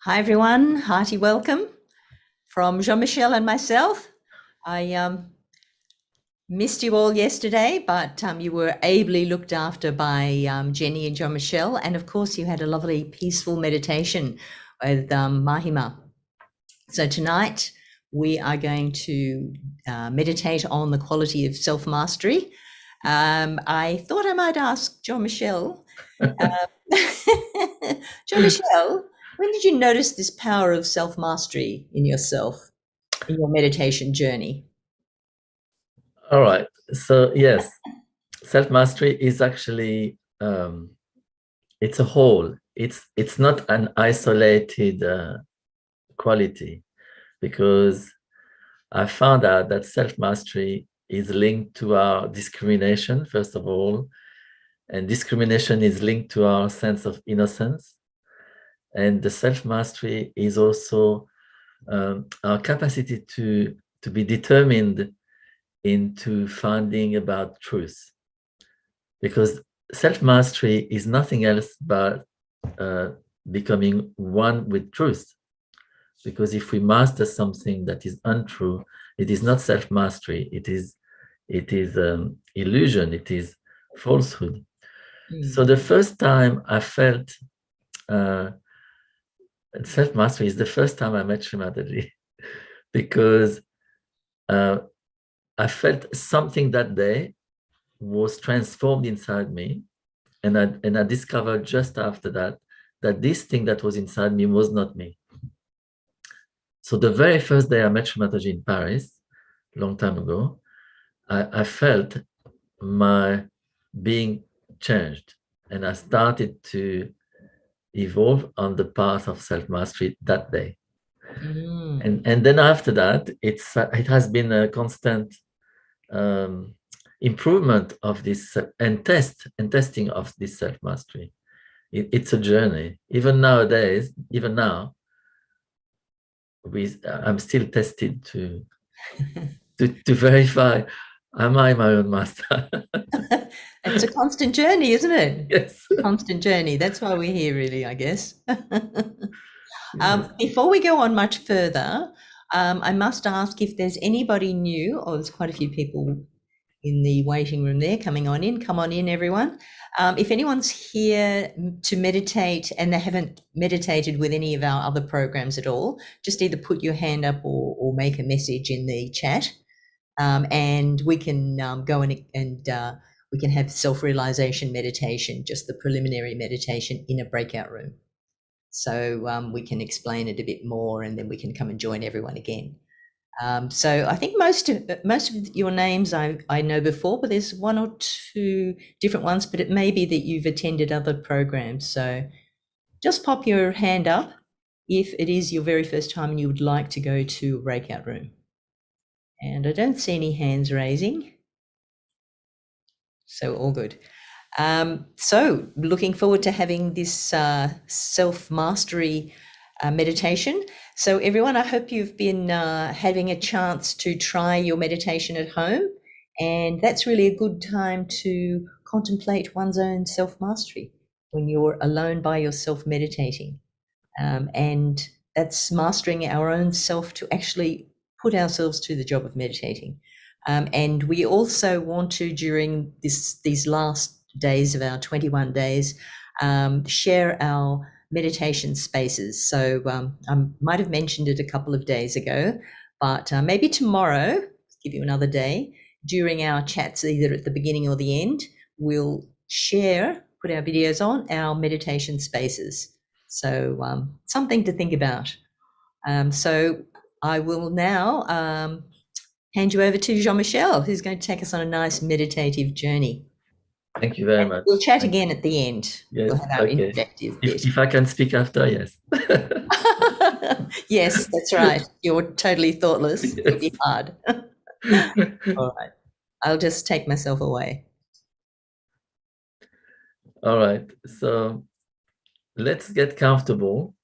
Hi everyone, hearty welcome from Jean-Michel and myself. I missed you all yesterday, but you were ably looked after by Jenny and Jean-Michel, and of course you had a lovely peaceful meditation with Mahima. So tonight we are going to meditate on the quality of self-mastery. I thought I might ask Jean-Michel. Jean-Michel, when did you notice this power of self-mastery in yourself, in your meditation journey? All right. So yes, self-mastery is actually it's a whole. It's not an isolated quality, because I found out that self-mastery is linked to our discrimination, first of all, and discrimination is linked to our sense of innocence. And the self-mastery is also our capacity to be determined into finding about truth. Because self-mastery is nothing else but becoming one with truth. Because if we master something that is untrue, it is not self-mastery, it is illusion, it is falsehood. So the first time I felt self-mastery is the first time I met Shri Mataji, because I felt something that day was transformed inside me, and I discovered just after that this thing that was inside me was not me. So the very first day I met Shri Mataji in Paris, a long time ago, I felt my being changed, and I started to evolve on the path of self-mastery that day. And then after that, it has been a constant improvement of this and testing of this self-mastery. It's a journey. Even nowadays, even now, I'm still tested to verify, am I my own master? It's a constant journey, isn't it? Yes. Constant journey. That's why we're here, really, I guess. Before we go on much further, I must ask if there's anybody new, or there's quite a few people in the waiting room there. Come on in, everyone. If anyone's here to meditate and they haven't meditated with any of our other programs at all, just either put your hand up or make a message in the chat, and we can go and we can have self-realization meditation, just the preliminary meditation, in a breakout room. So we can explain it a bit more, and then we can come and join everyone again. So I think most of your names I know before, but there's one or two different ones, but it may be that you've attended other programs. So just pop your hand up if it is your very first time and you would like to go to a breakout room. And I don't see any hands raising. So all good. So looking forward to having this self-mastery meditation. So everyone, I hope you've been having a chance to try your meditation at home. And that's really a good time to contemplate one's own self-mastery when you're alone by yourself meditating. And that's mastering our own self to actually put ourselves to the job of meditating. And we also want to, during these last days of our 21 days, share our meditation spaces. So I might have mentioned it a couple of days ago, but maybe tomorrow, give you another day, during our chats, either at the beginning or the end, we'll share, put our videos on our meditation spaces. So something to think about. So I will now hand you over to Jean-Michel, who's going to take us on a nice meditative journey. Thank you very much. We'll chat Thank again you. at the end. Yes, We'll have our okay. interactive bit. If I can speak after, yes. Yes, that's right. You're totally thoughtless. It would be Yes. hard. All right. I'll just take myself away. All right. So let's get comfortable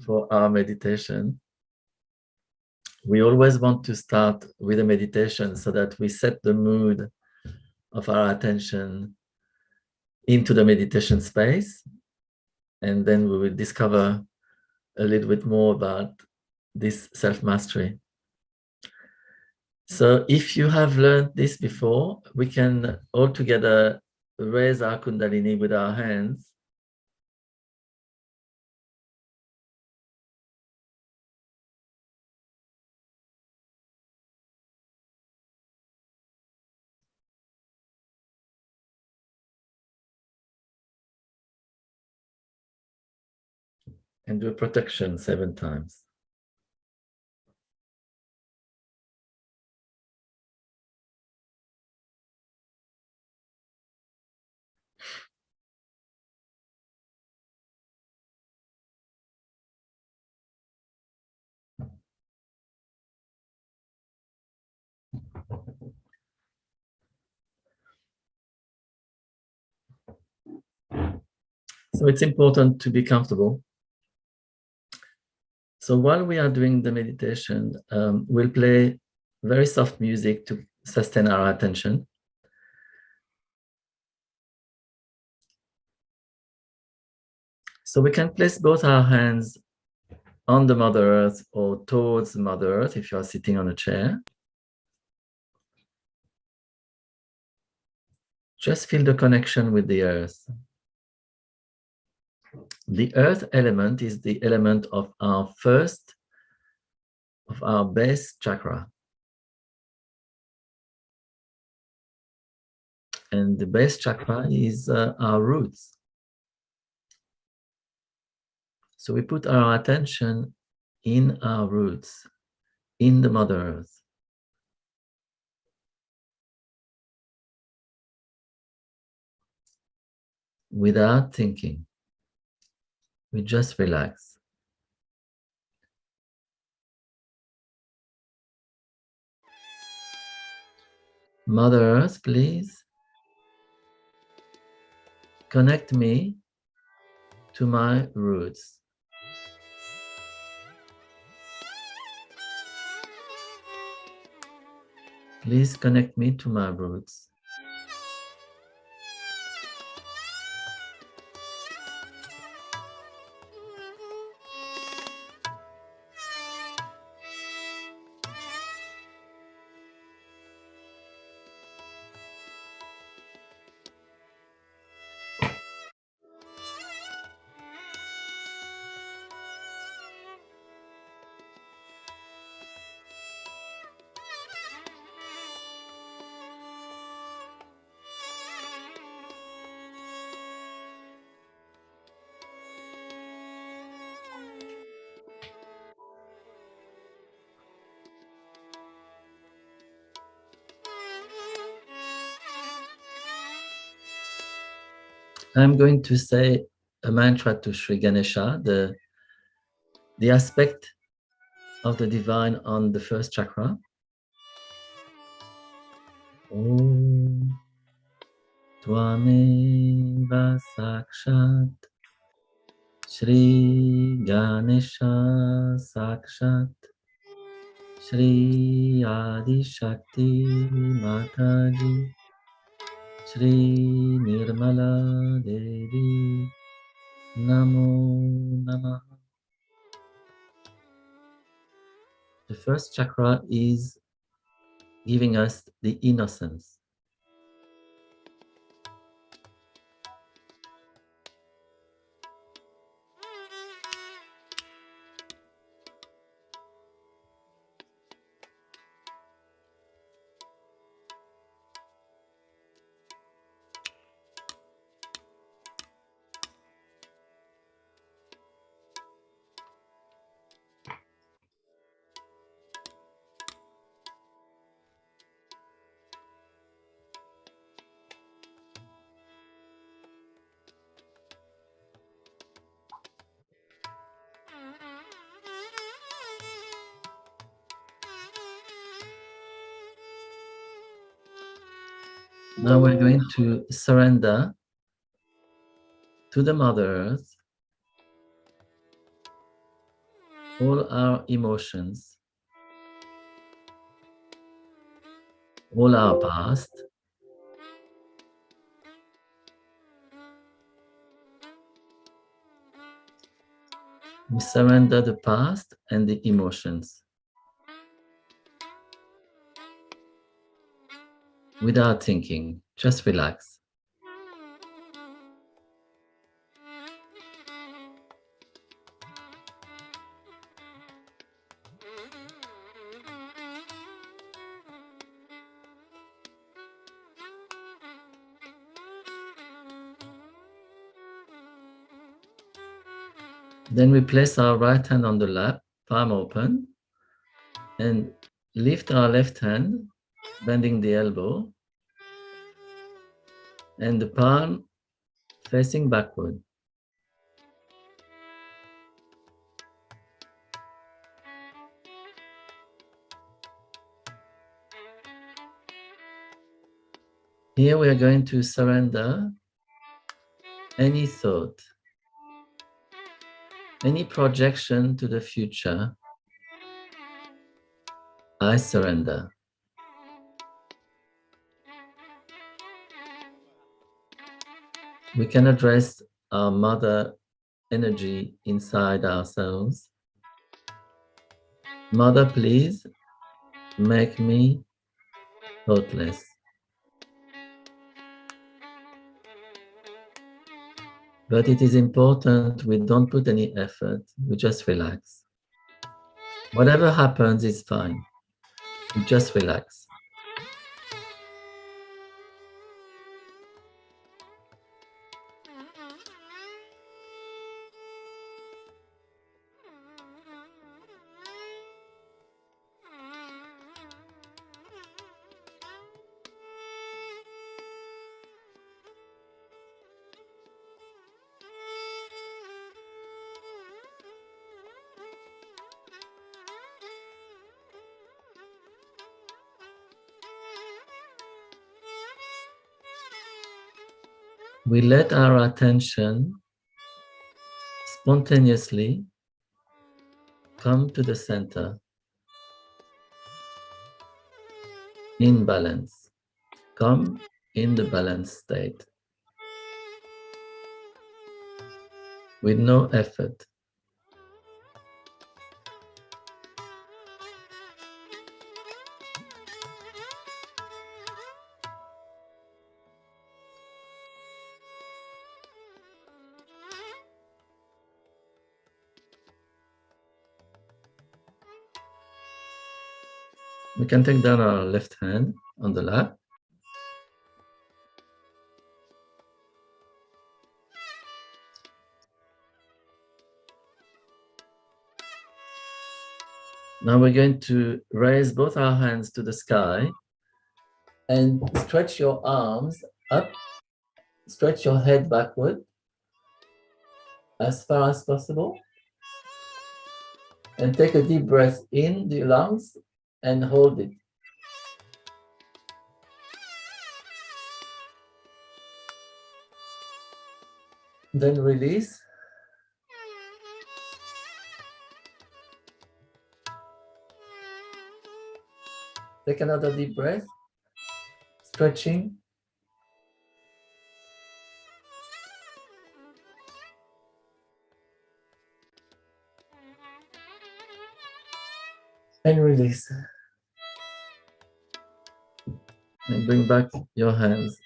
for our meditation. We always want to start with a meditation so that we set the mood of our attention into the meditation space. And then we will discover a little bit more about this self-mastery. So if you have learned this before, we can all together raise our Kundalini with our hands. And do a protection 7 times. So it's important to be comfortable. So while we are doing the meditation, we'll play very soft music to sustain our attention. So we can place both our hands on the Mother Earth or towards the Mother Earth if you are sitting on a chair. Just feel the connection with the earth. The earth element is the element of our base chakra. And the base chakra is our roots. So we put our attention in our roots, in the Mother Earth. Without thinking, we just relax. Mother Earth, please connect me to my roots. Please connect me to my roots. I'm going to say a mantra to Sri Ganesha, the aspect of the divine on the first chakra. Om Tvameva Sakshat Shri Ganesha Sakshat Shri Adi Shakti Mataji Shri Nirmala Devi Namo Namah. The first chakra is giving us the innocence. Now we're going to surrender to the Mother Earth all our emotions, all our past, we surrender the past and the emotions without thinking, just relax. Then we place our right hand on the lap, palm open, and lift our left hand, bending the elbow, and the palm facing backward. Here we are going to surrender any thought, any projection to the future. I surrender. We can address our mother energy inside ourselves. Mother, please make me thoughtless. But it is important we don't put any effort, we just relax. Whatever happens is fine. We just relax. We let our attention spontaneously come to the center in balance. Come in the balanced state with no effort. We can take down our left hand on the lap. Now we're going to raise both our hands to the sky and stretch your arms up, stretch your head backward as far as possible, and take a deep breath in the lungs and hold it. Then release Take another deep breath. Stretching. And release. And bring back your hands.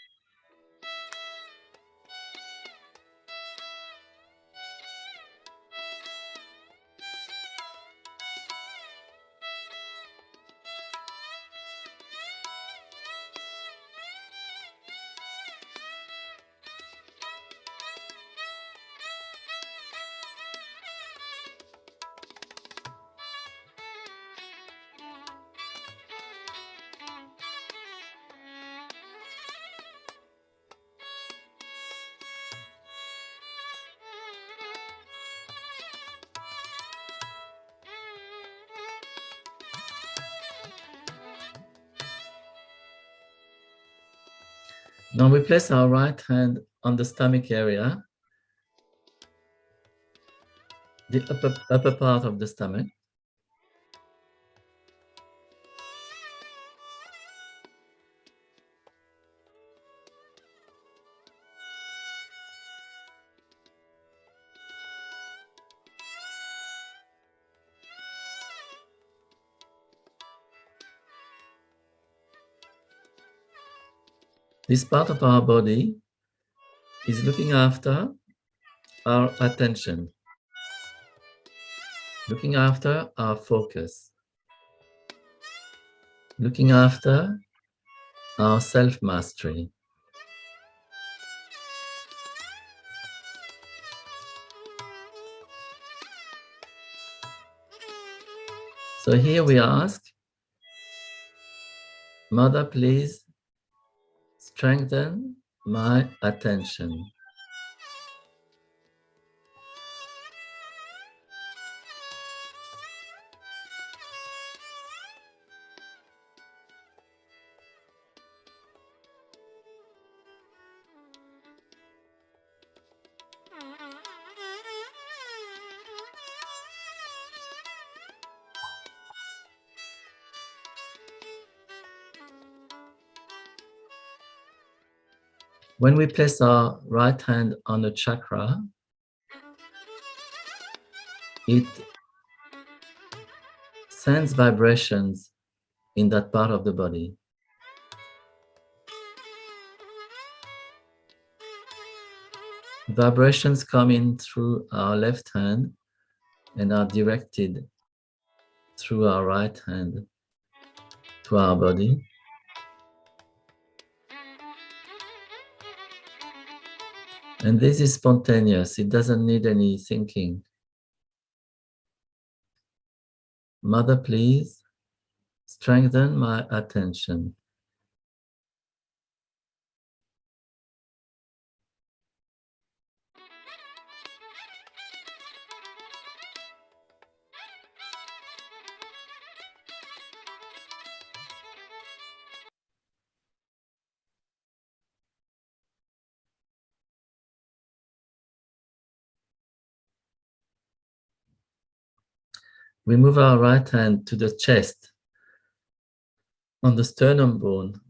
Now we place our right hand on the stomach area, the upper part of the stomach. This part of our body is looking after our attention, looking after our focus, looking after our self-mastery. So here we ask, Mother, please strengthen my attention. When we place our right hand on a chakra, it sends vibrations in that part of the body. Vibrations come in through our left hand and are directed through our right hand to our body. And this is spontaneous, it doesn't need any thinking. Mother, please strengthen my attention. We move our right hand to the chest, on the sternum bone.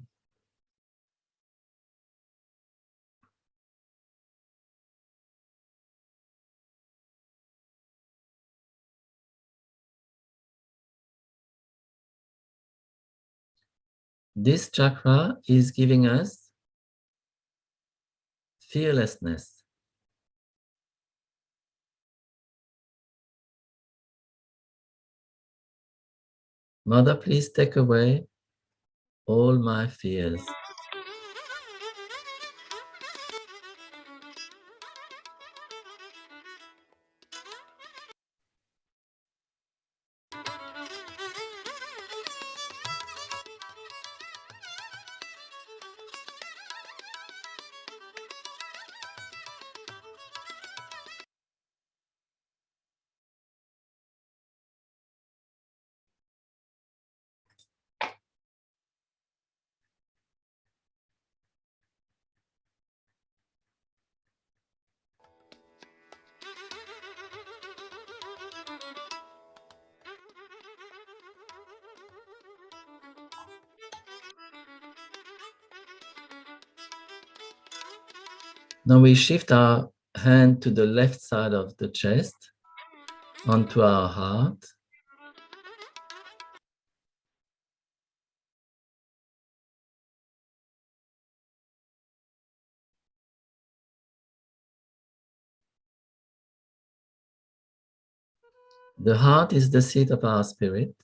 This chakra is giving us fearlessness. Mother, please take away all my fears. Now we shift our hand to the left side of the chest, onto our heart. The heart is the seat of our spirit.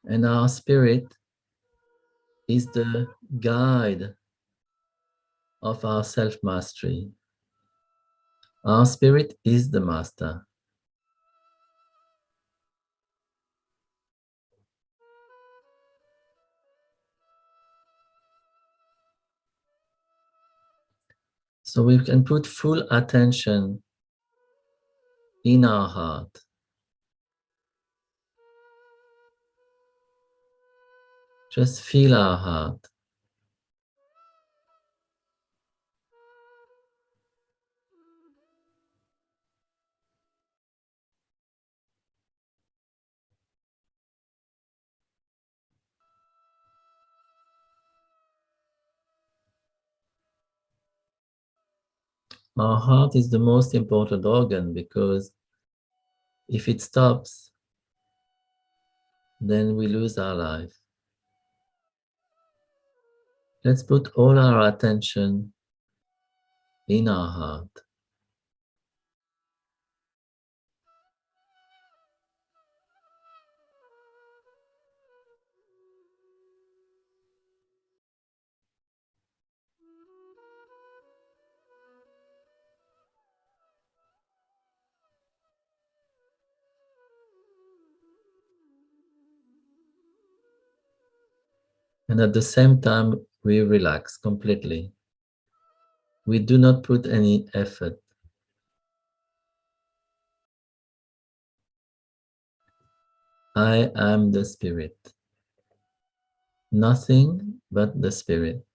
And our spirit is the guide of our self-mastery. Our spirit is the master. So we can put full attention in our heart. Just feel our heart. Our heart is the most important organ because if it stops, then we lose our life. Let's put all our attention in our heart. And at the same time, we relax completely. We do not put any effort. I am the spirit. Nothing but the spirit.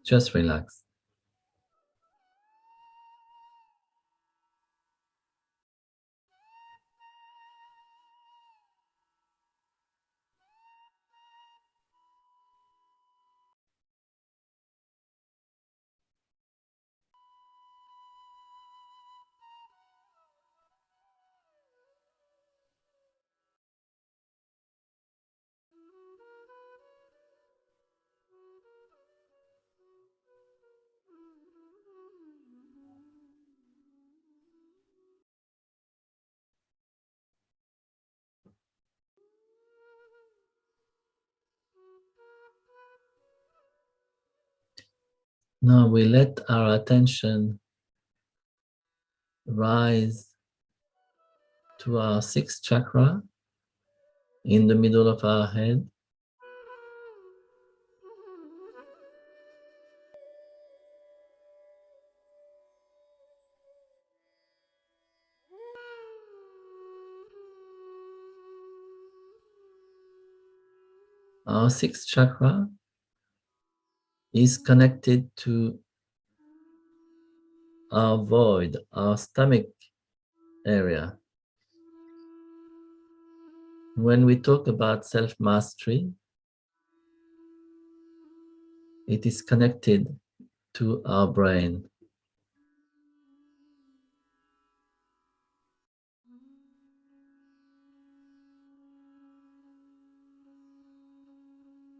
Just relax. Now we let our attention rise to our sixth chakra in the middle of our head. Our sixth chakra is connected to our void, our stomach area. When we talk about self-mastery, it is connected to our brain.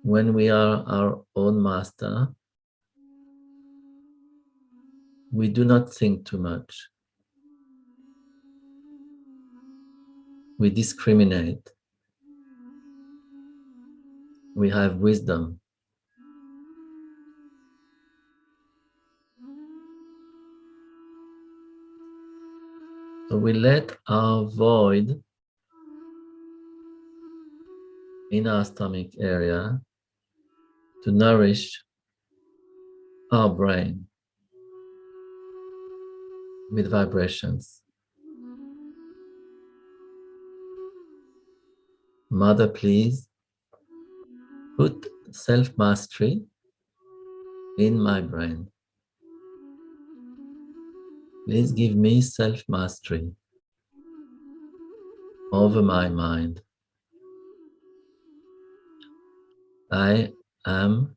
When we are our own master, we do not think too much. We discriminate. We have wisdom. So we let our void in our stomach area to nourish our brain with vibrations. Mother, please put self-mastery in my brain. Please give me self-mastery over my mind. I am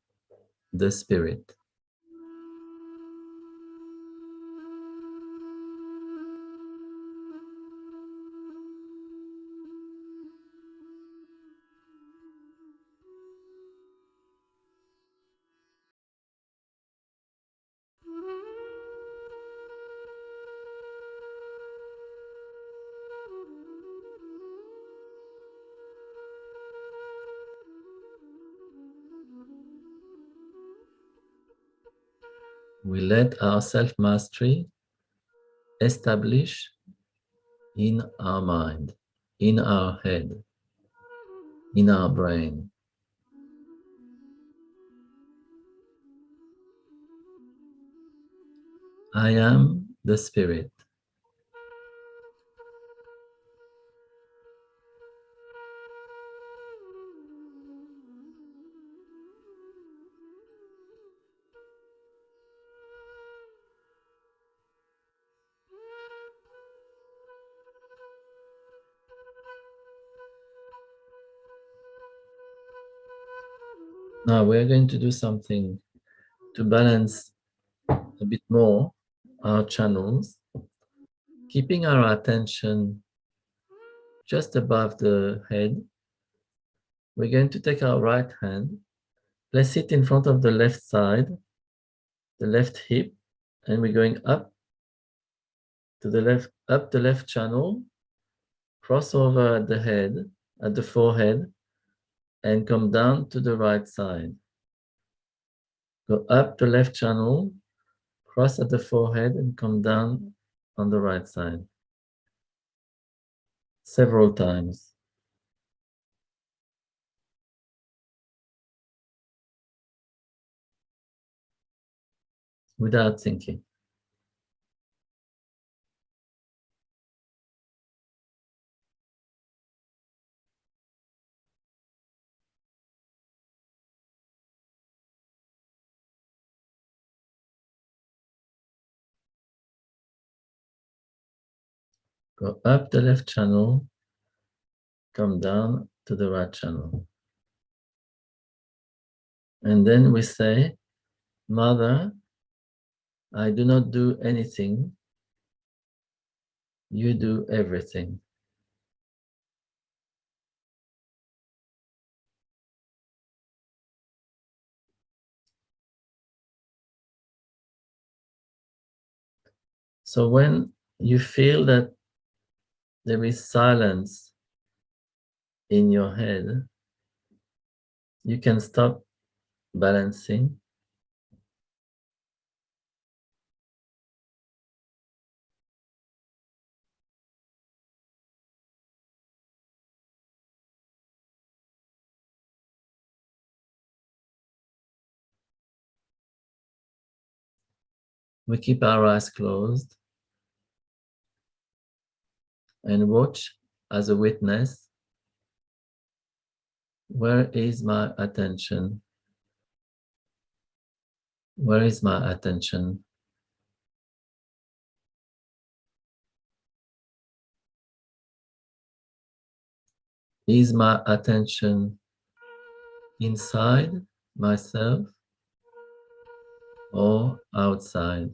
the spirit. We let our self-mastery establish in our mind, in our head, in our brain. I am the spirit. Now we're going to do something to balance a bit more our channels, keeping our attention just above the head. We're going to take our right hand, place it in front of the left side, the left hip, and we're going up to the left, up the left channel, cross over at the head, at the forehead, and come down to the right side. Go up the left channel, cross at the forehead, and come down on the right side. Several times. Without thinking. Go up the left channel, come down to the right channel. And then we say, Mother, I do not do anything. You do everything. So when you feel that there is silence in your head, you can stop balancing. We keep our eyes closed and watch as a witness. Where is my attention? Where is my attention? Is my attention inside myself or outside?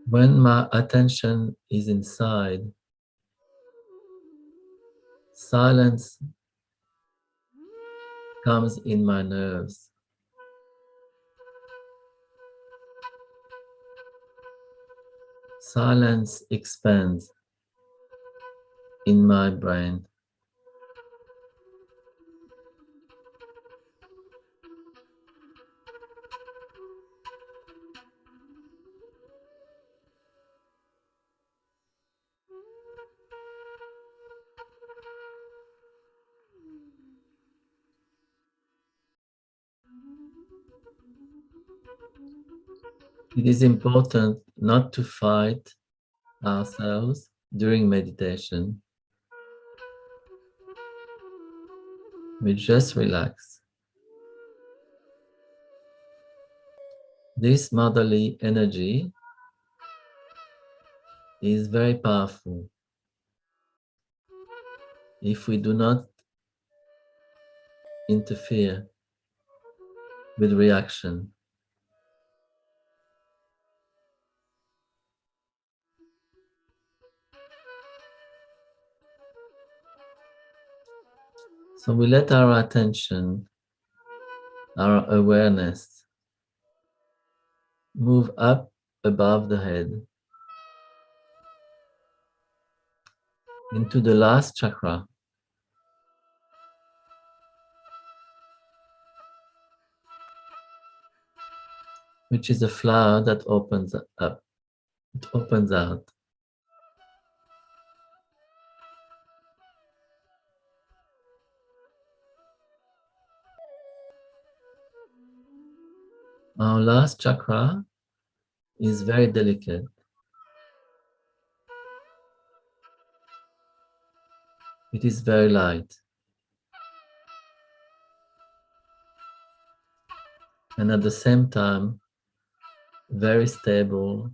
When my attention is inside, silence comes in my nerves. silence expands in my brain. It is important not to fight ourselves during meditation. We just relax. This motherly energy is very powerful. If we do not interfere with reaction, so we let our attention, our awareness move up above the head into the last chakra, which is a flower that opens up, it opens out. Our last chakra is very delicate. It is very light. And at the same time, very stable,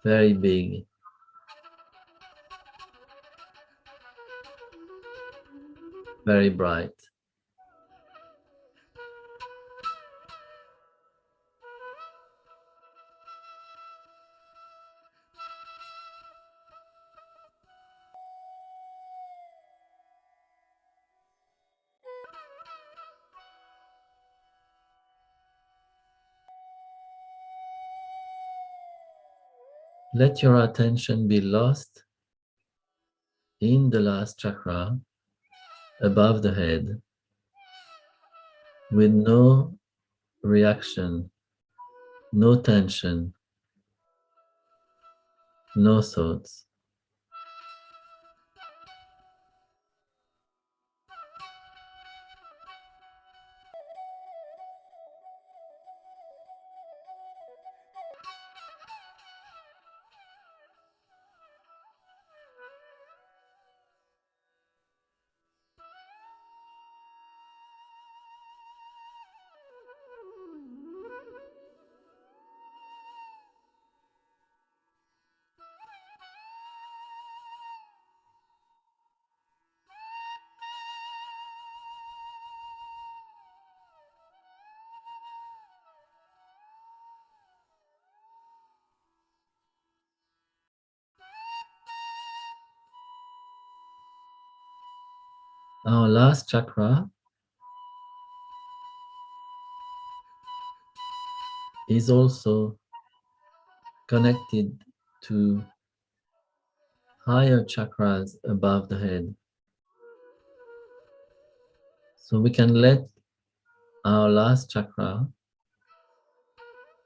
very big. Very bright. Let your attention be lost in the last chakra above the head with no reaction, no tension, no thoughts. Our last chakra is also connected to higher chakras above the head. So we can let our last chakra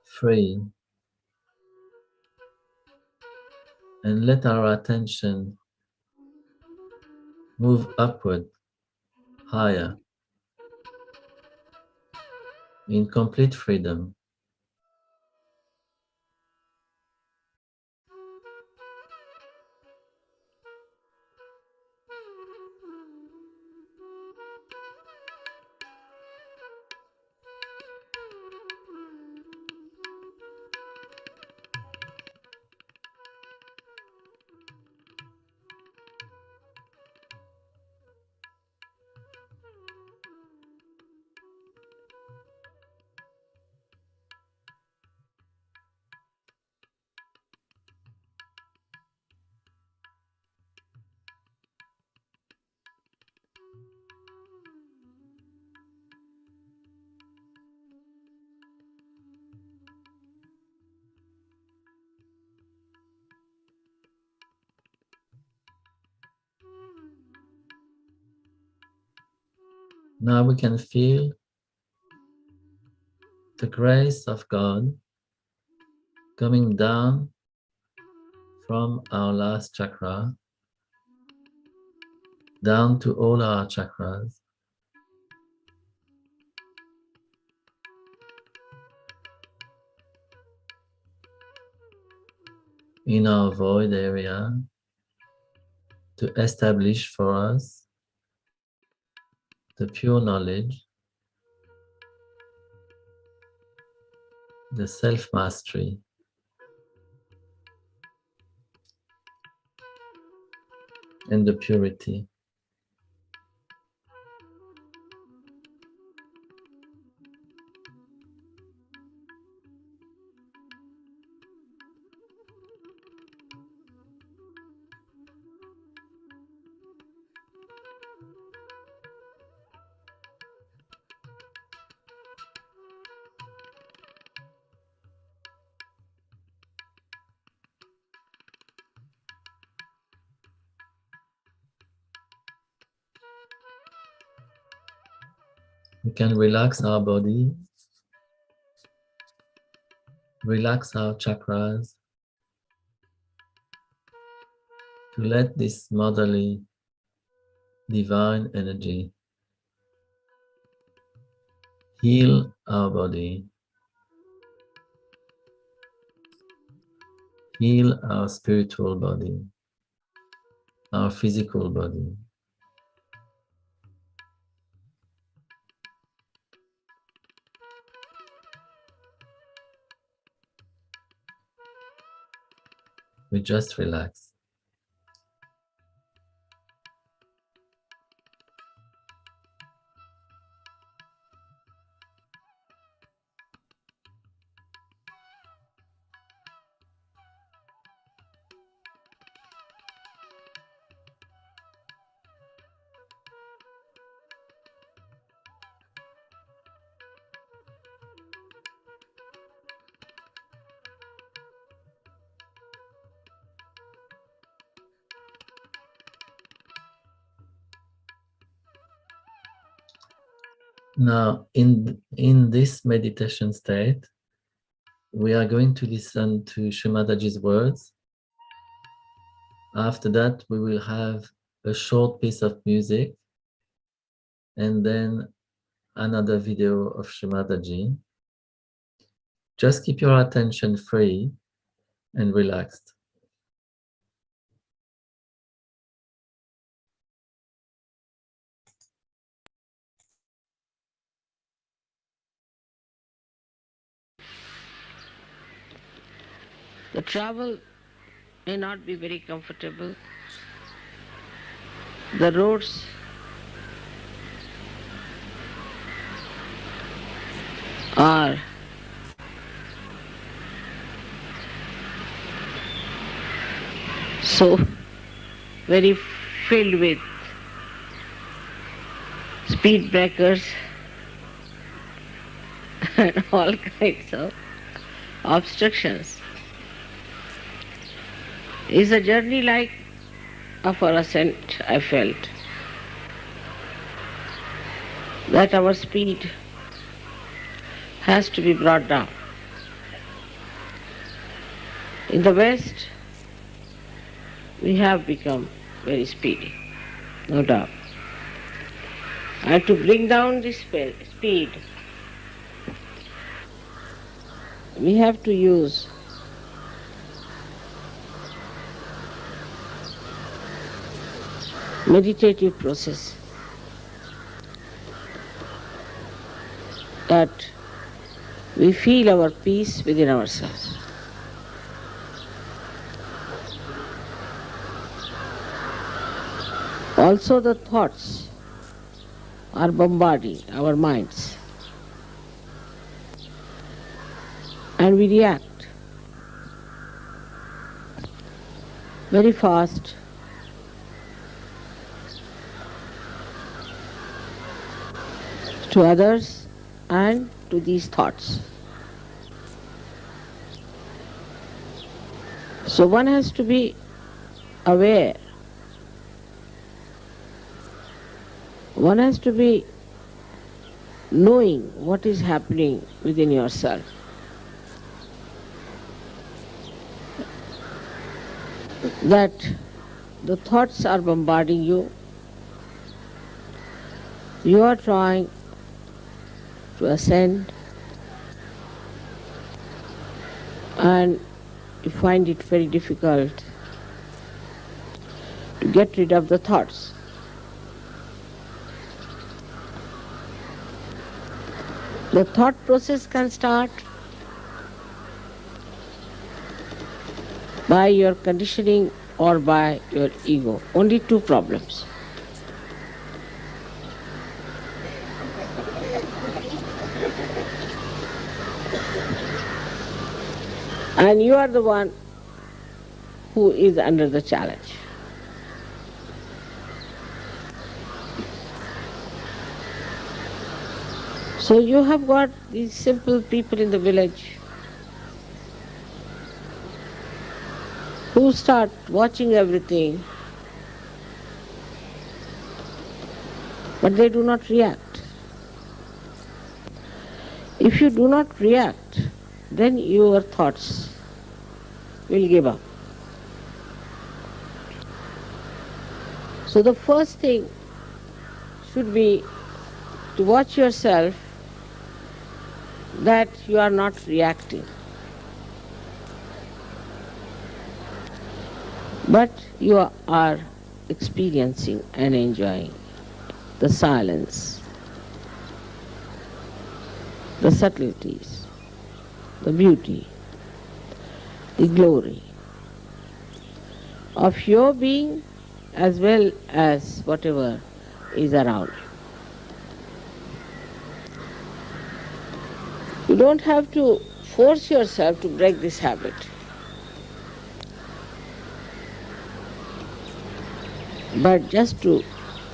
free and let our attention move upward, higher, in complete freedom. Now we can feel the grace of God coming down from our last chakra down to all our chakras. In our void area to establish for us the pure knowledge, the self-mastery, and the purity. We can relax our body, relax our chakras, to let this motherly divine energy heal our body, heal our spiritual body, our physical body. We just relax. Now, in this meditation state, we are going to listen to Shri Mataji's words. After that, we will have a short piece of music and then another video of Shri Mataji. Just keep your attention free and relaxed. The travel may not be very comfortable. The roads are so very filled with speed breakers and all kinds of obstructions. Is a journey like of our ascent, I felt. That our speed has to be brought down. In the West, we have become very speedy, no doubt. And to bring down this speed, we have to use meditative process that we feel our peace within ourselves. Also the thoughts are bombarding our minds and we react very fast to others and to these thoughts. So one has to be aware, one has to be knowing what is happening within yourself. That the thoughts are bombarding you. You are trying to ascend and you find it very difficult to get rid of the thoughts. The thought process can start by your conditioning or by your ego. Only two problems. And you are the one who is under the challenge. So you have got these simple people in the village who start watching everything, but they do not react. If you do not react, then your thoughts will give up. So the first thing should be to watch yourself that you are not reacting, but you are experiencing and enjoying the silence, the subtleties, the beauty, the glory of your being as well as whatever is around you. You don't have to force yourself to break this habit. But just to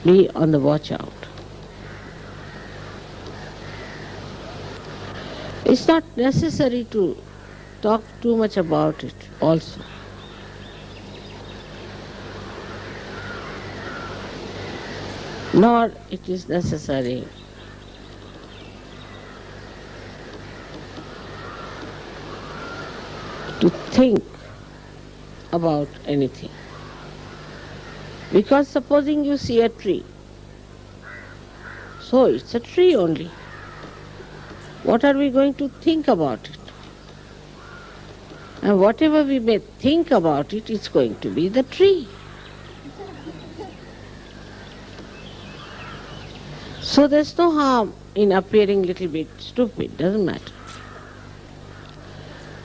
be on the watch out. It's not necessary to talk too much about it also. Nor it is necessary to think about anything. Because supposing you see a tree, so it's a tree only. What are we going to think about it? And whatever we may think about it, it's going to be the tree. So there's no harm in appearing a little bit stupid, doesn't matter.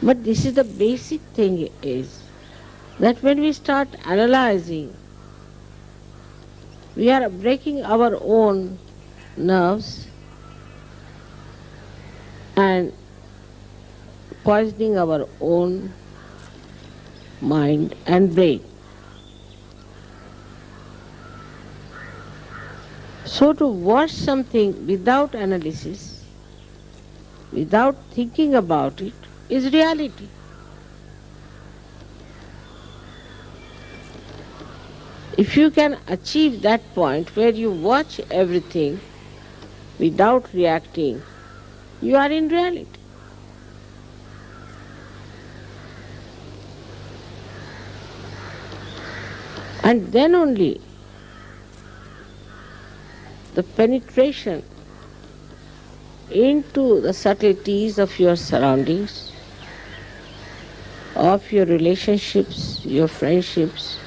But this is the basic thing is that when we start analyzing, we are breaking our own nerves and poisoning our own mind and brain. So to watch something without analysis, without thinking about it, is reality. If you can achieve that point where you watch everything without reacting, you are in reality. And then only the penetration into the subtleties of your surroundings, of your relationships, your friendships,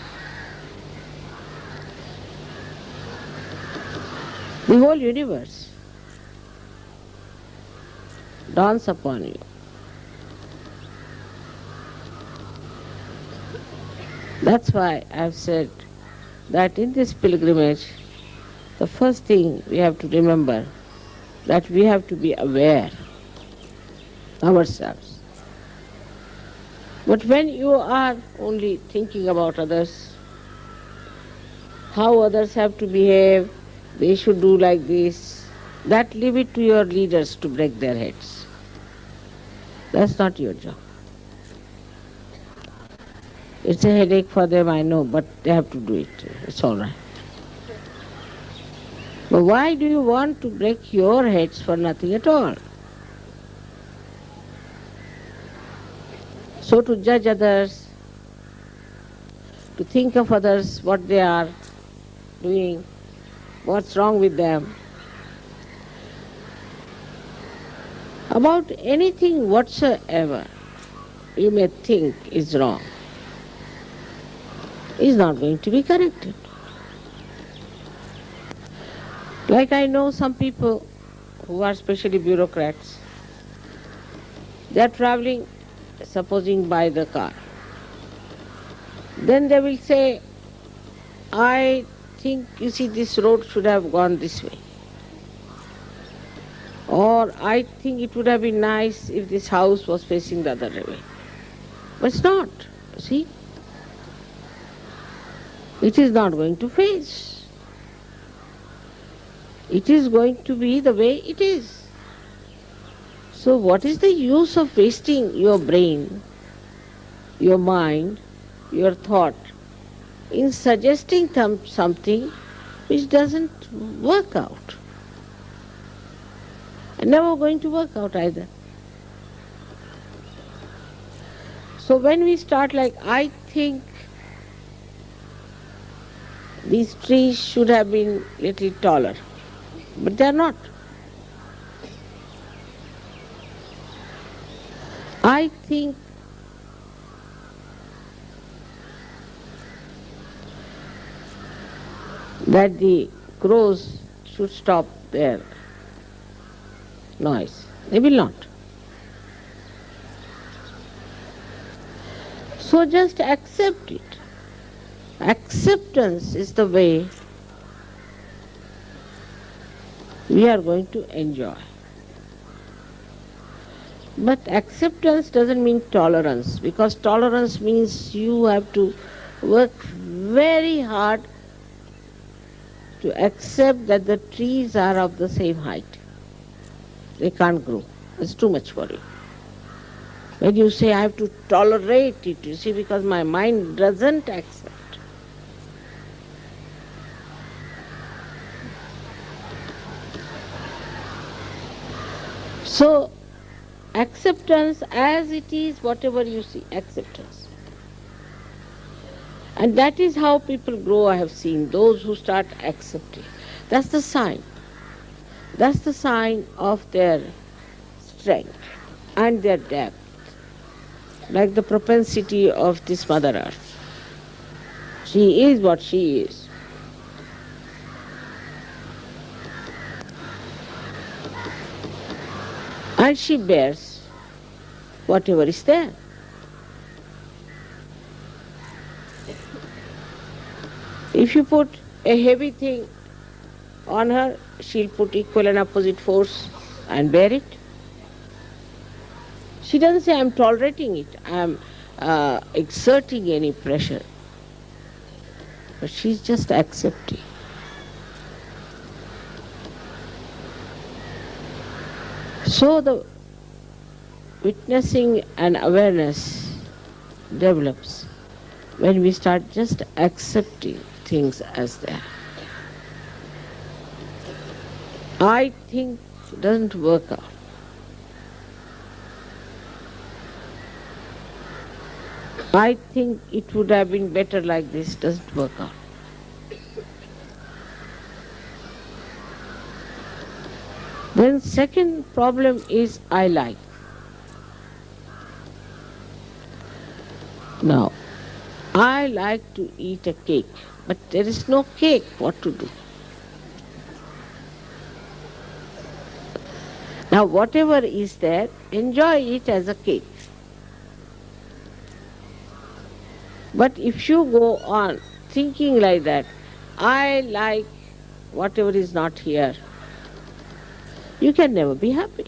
the whole universe dawns upon you. That's why I've said that in this pilgrimage, the first thing we have to remember that we have to be aware ourselves. But when you are only thinking about others, how others have to behave, they should do like this, that leave it to your leaders to break their heads. That's not your job. It's a headache for them, I know, but they have to do it. It's all right. But why do you want to break your heads for nothing at all? So to judge others, to think of others, what they are doing, what's wrong with them, about anything whatsoever you may think is wrong, is not going to be corrected. Like I know some people who are especially bureaucrats, they are traveling, supposing by the car. Then they will say, I think, you see, this road should have gone this way. Or I think it would have been nice if this house was facing the other way. But it's not, see. It is not going to face. It is going to be the way it is. So what is the use of wasting your brain, your mind, your thought in suggesting something which doesn't work out? And never going to work out either. So when we start like, I think these trees should have been little taller, but they are not. I think that the crows should stop their noise. They will not. So just accept it. Acceptance is the way we are going to enjoy. But acceptance doesn't mean tolerance, because tolerance means you have to work very hard to accept that the trees are of the same height. They can't grow. It's too much for you. When you say I have to tolerate it, you see, because my mind doesn't accept. So, acceptance as it is, whatever you see, acceptance. And that is how people grow, I have seen, those who start accepting. That's the sign. That's the sign of their strength and their depth. Like the propensity of this Mother Earth. She is what she is. And she bears whatever is there. If you put a heavy thing on her, she'll put equal and opposite force and bear it. She doesn't say, I'm tolerating it, I'm exerting any pressure. But she's just accepting. So the witnessing and awareness develops when we start just accepting things as they are. I think it doesn't work out. I think it would have been better like this, doesn't work out. Then second problem is I like. Now, I like to eat a cake, but there is no cake, what to do? Now, whatever is there, enjoy it as a cake. But if you go on thinking like that, I like whatever is not here, you can never be happy.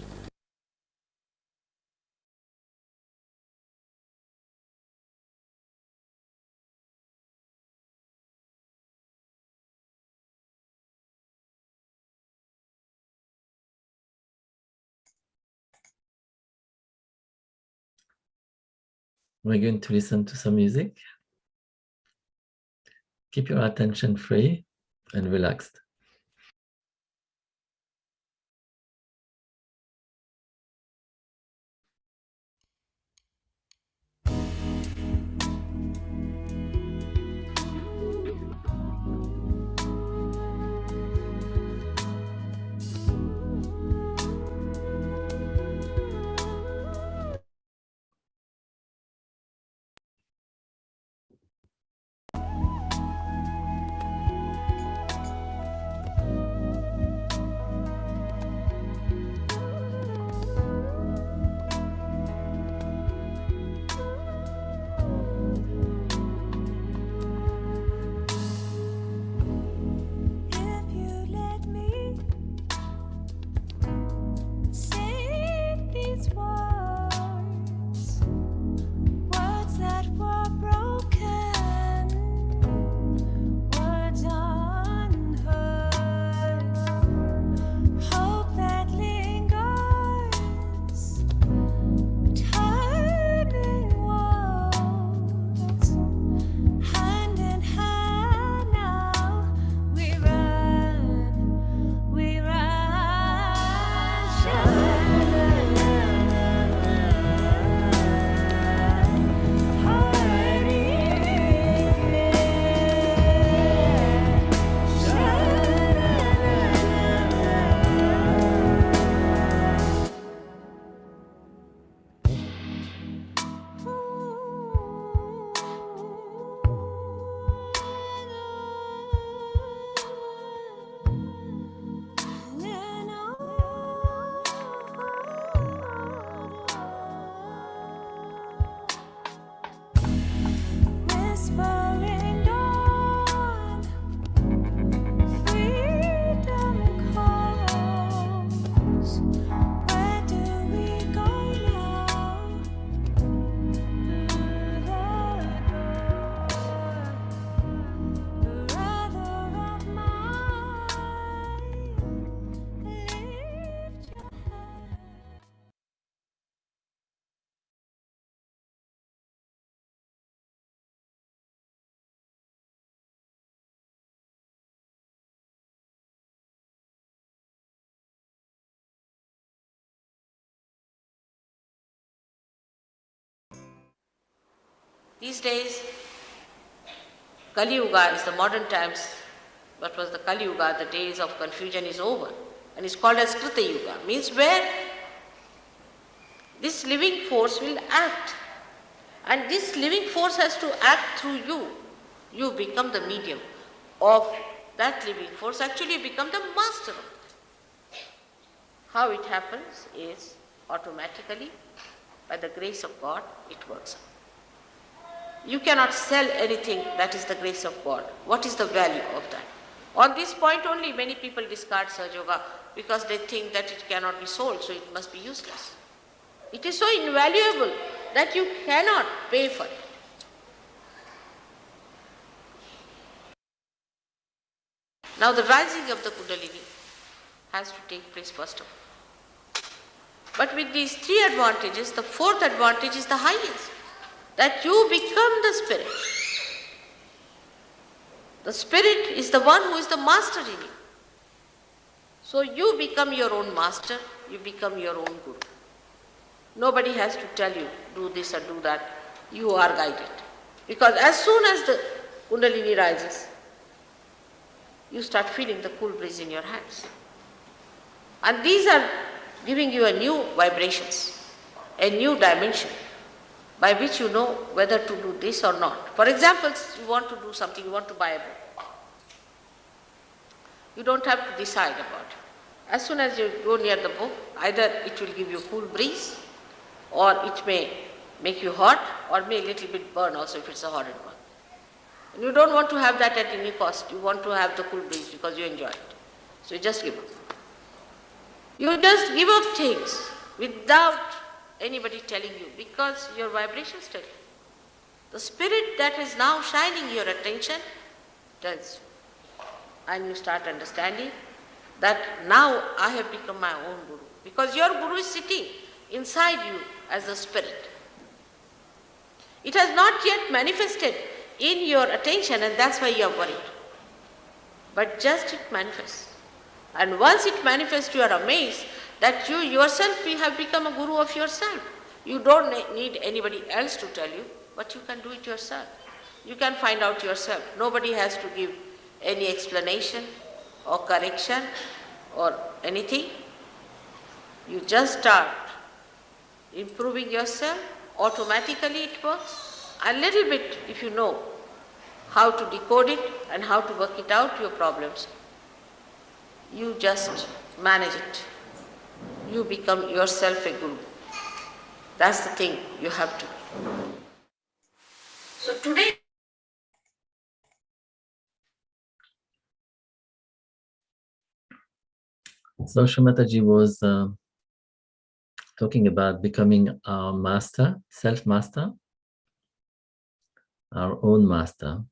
We're going to listen to some music. Keep your attention free and relaxed. These days, Kali Yuga is the modern times. What was the Kali Yuga? The days of confusion is over. And it's called as Krita Yuga. Means where this living force will act. And this living force has to act through you. You become the medium of that living force. Actually, you become the master of it. How it happens is automatically, by the grace of God, it works out. You cannot sell anything that is the grace of God. What is the value of that? On this point only, many people discard Sahaja Yoga because they think that it cannot be sold, so it must be useless. It is so invaluable that you cannot pay for it. Now the rising of the Kundalini has to take place first of all. But with these three advantages, the fourth advantage is the highest, that you become the spirit. The spirit is the one who is the master in you. So you become your own master, you become your own guru. Nobody has to tell you, do this or do that. You are guided. Because as soon as the Kundalini rises, you start feeling the cool breeze in your hands. And these are giving you a new vibrations, a new dimension, by which you know whether to do this or not. For example, you want to do something, you want to buy a book. You don't have to decide about it. As soon as you go near the book, either it will give you cool breeze, or it may make you hot, or may a little bit burn also if it's a horrid one. And you don't want to have that at any cost. You want to have the cool breeze because you enjoy it. So you just give up. You just give up things without anybody telling you, because your vibrations tell you. The spirit that is now shining your attention tells you. And you start understanding that now I have become my own guru. Because your guru is sitting inside you as a spirit. It has not yet manifested in your attention, and that's why you are worried. But just it manifests. And once it manifests, you are amazed that you yourself have become a guru of yourself. You don't need anybody else to tell you, but you can do it yourself. You can find out yourself. Nobody has to give any explanation or correction or anything. You just start improving yourself. Automatically it works. A little bit, if you know how to decode it and how to work it out, your problems, you just manage it. You become yourself a guru. That's the thing you have to. So today, so Shri Mataji was talking about becoming our master, self-master, our own master.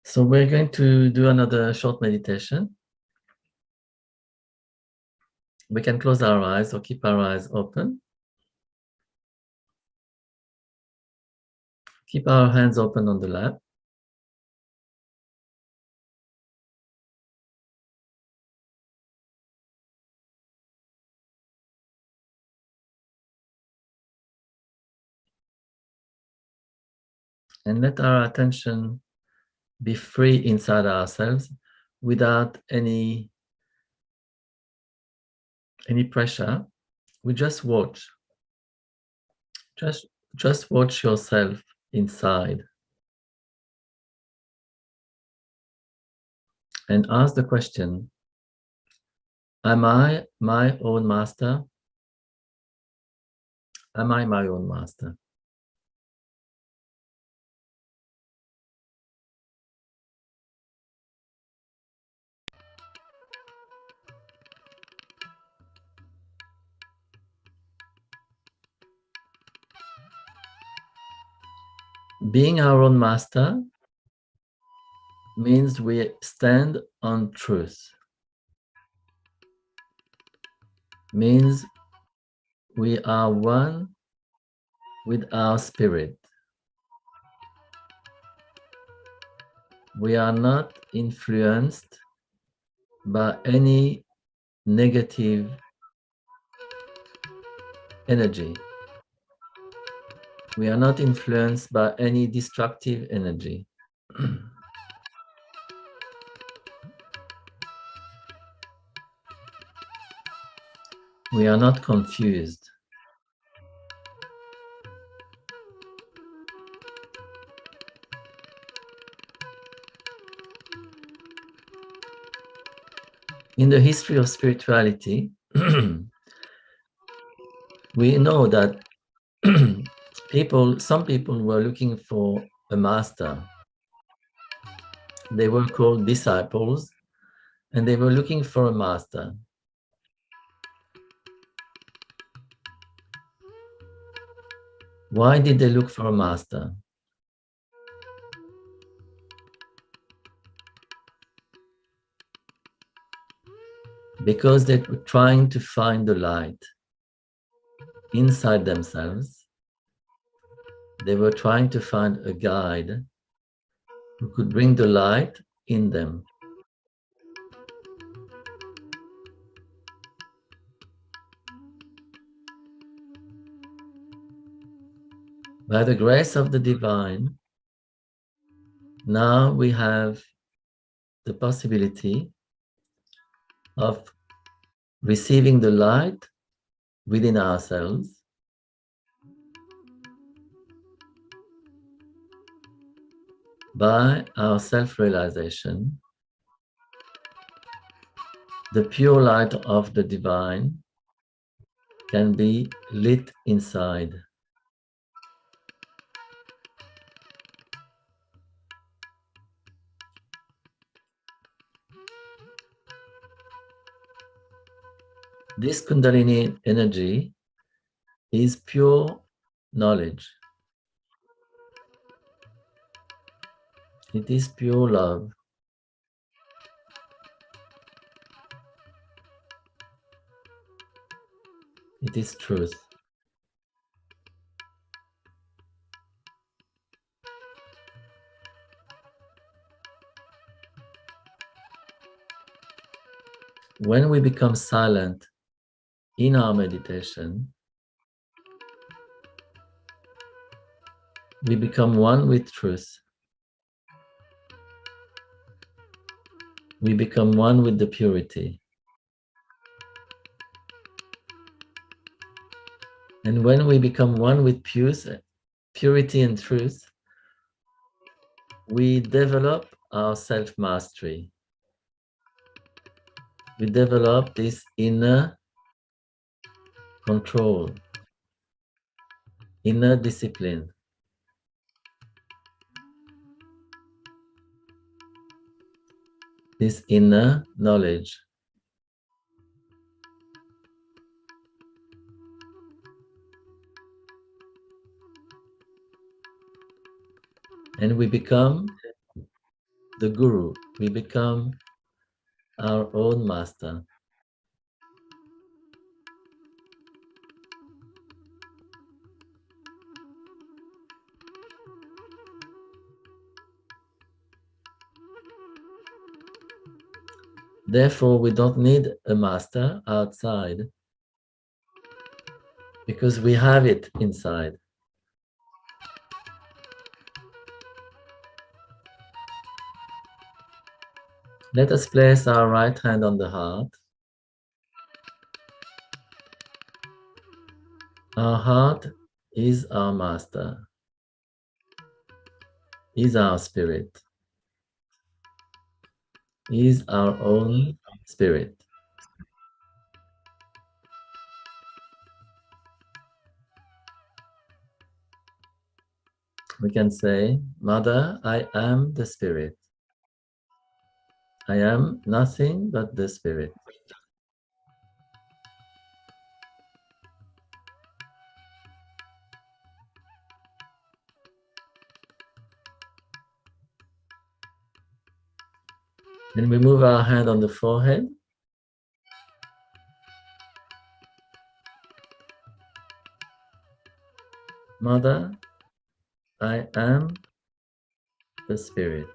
So we're going to do another short meditation. We can close our eyes or keep our eyes open. Keep our hands open on the lap. And let our attention be free inside ourselves without any pressure. We just watch. Just watch yourself inside. And ask the question, am I my own master? Am I my own master? Being our own master means we stand on truth. Means we are one with our spirit. We are not influenced by any negative energy. We are not influenced by any destructive energy. We are not confused. In the history of spirituality, we know that some people were looking for a master. They were called disciples, and they were looking for a master. Why did they look for a master? Because they were trying to find the light inside themselves. They were trying to find a guide who could bring the light in them. By the grace of the divine, now we have the possibility of receiving the light within ourselves by our self-realization. The pure light of the divine can be lit inside. This Kundalini energy is pure knowledge. It is pure love. It is truth. When we become silent in our meditation, we become one with truth. We become one with the purity. And when we become one with purity and truth, we develop our self-mastery. We develop this inner control, inner discipline. This inner knowledge. And we become the guru. We become our own master. Therefore, we don't need a master outside because we have it inside. Let us place our right hand on the heart. Our heart is our master, is our spirit, is our own spirit. We can say, Mother, I am the spirit. I am nothing but the spirit. Then we move our hand on the forehead. Mother, I am the spirit.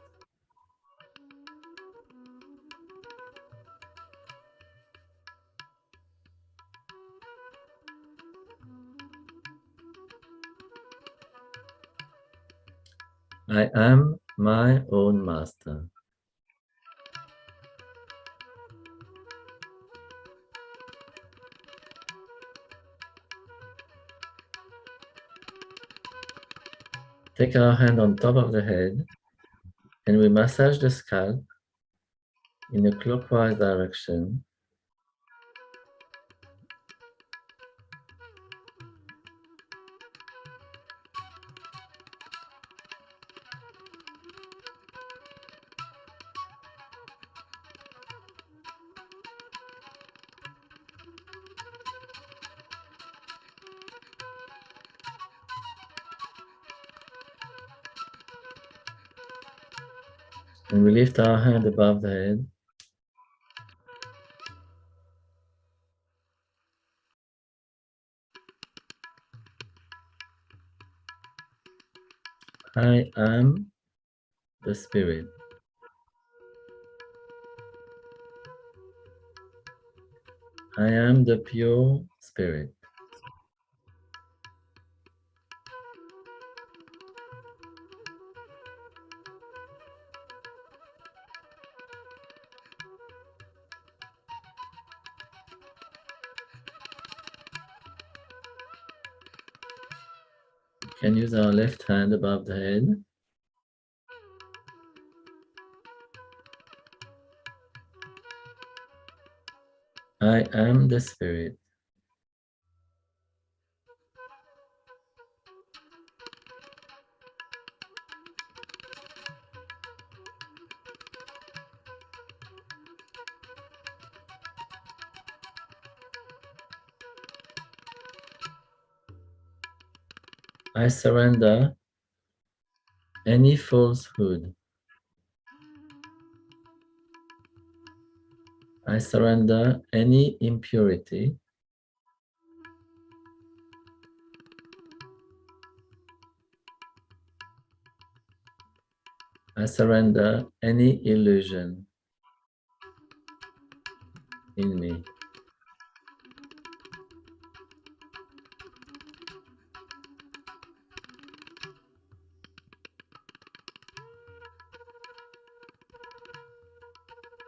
I am my own master. Take our hand on top of the head and we massage the scalp in a clockwise direction. And we lift our hand above the head. I am the spirit. I am the pure spirit. We can use our left hand above the head. I am the spirit. I surrender any falsehood. I surrender any impurity. I surrender any illusion in me.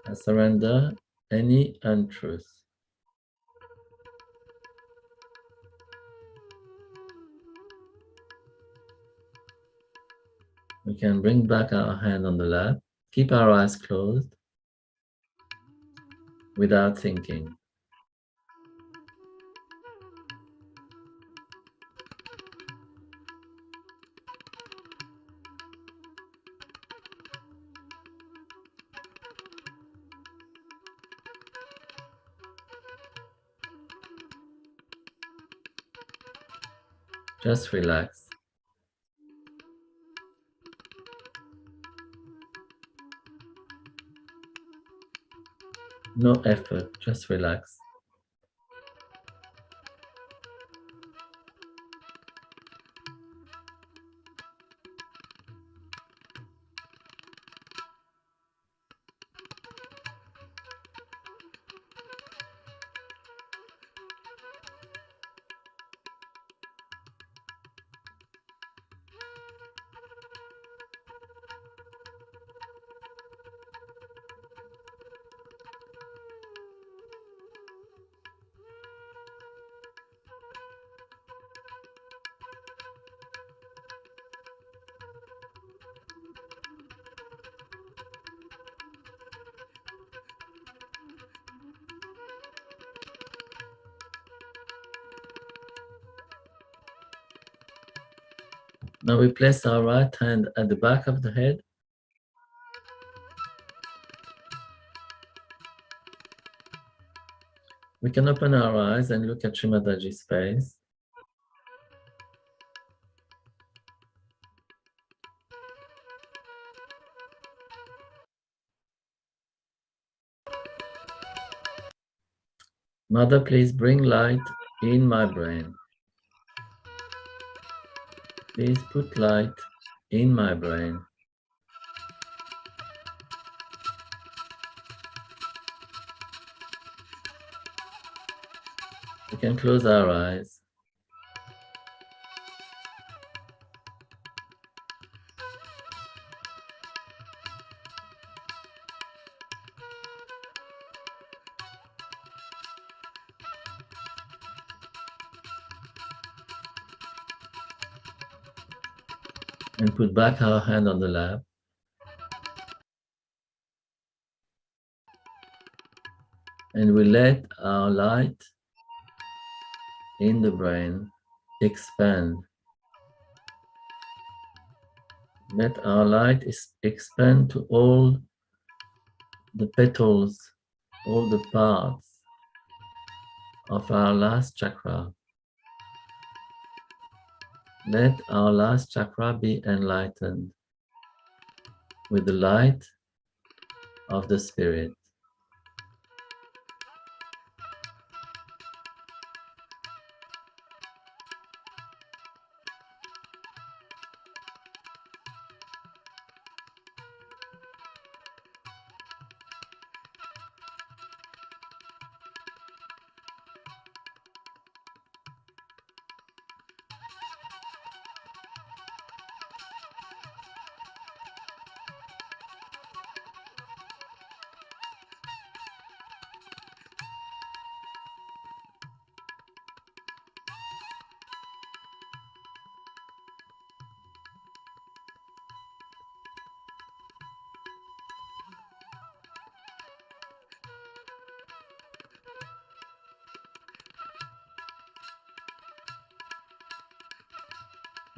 I surrender any untruth. We can bring back our hand on the lap, keep our eyes closed without thinking. Just relax. No effort, just relax. Now we place our right hand at the back of the head. We can open our eyes and look at Shri Mataji's face. Mother, please bring light in my brain. Please put light in my brain. We can close our eyes. And put back our hand on the lap. And we let our light in the brain expand. Let our light expand to all the petals, all the parts of our last chakra. Let our last chakra be enlightened with the light of the spirit.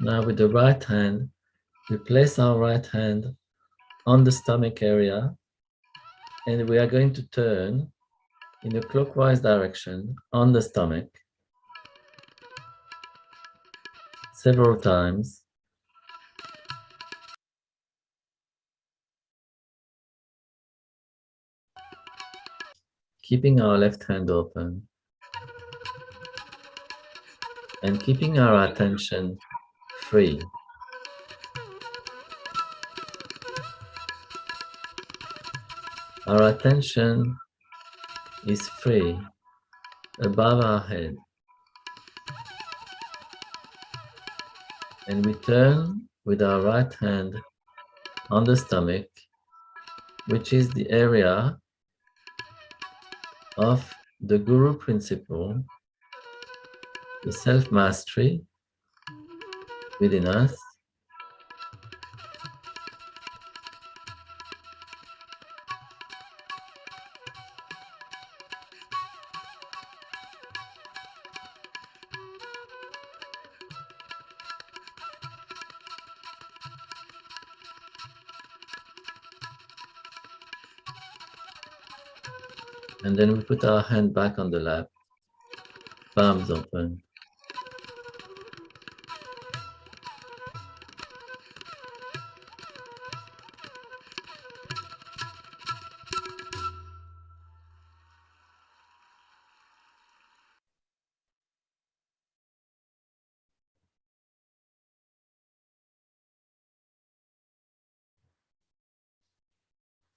Now with the right hand, we place our right hand on the stomach area, and we are going to turn in a clockwise direction on the stomach several times. Keeping our left hand open and keeping our attention free. Our attention is free above our head, and we turn with our right hand on the stomach, which is the area of the Guru principle, the self-mastery within us. And then we put our hand back on the lap, palms open.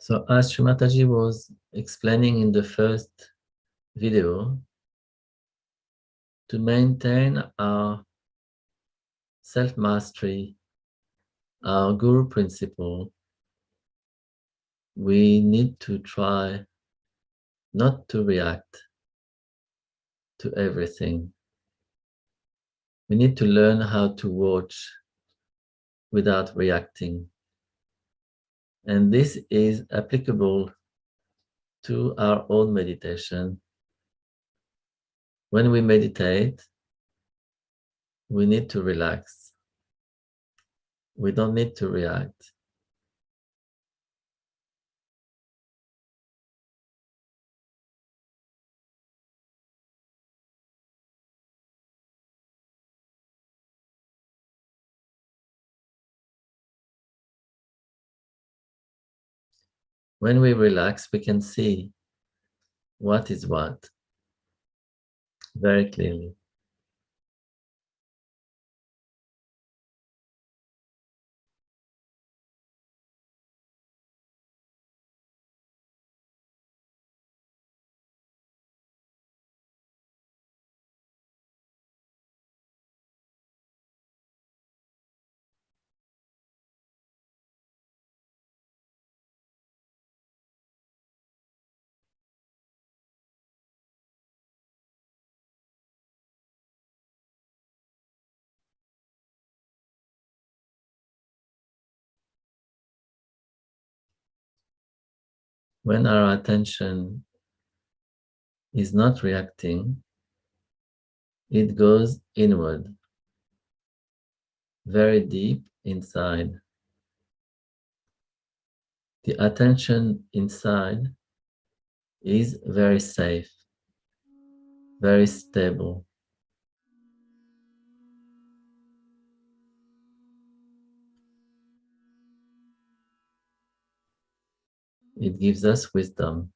So as Shri Mataji was explaining in the first video, to maintain our self-mastery, our Guru principle, we need to try not to react to everything. We need to learn how to watch without reacting. And this is applicable to our own meditation. When we meditate, we need to relax. We don't need to react. When we relax, we can see what is what very clearly. when our attention is not reacting, it goes inward, very deep inside. The attention inside is very safe, very stable. It gives us wisdom.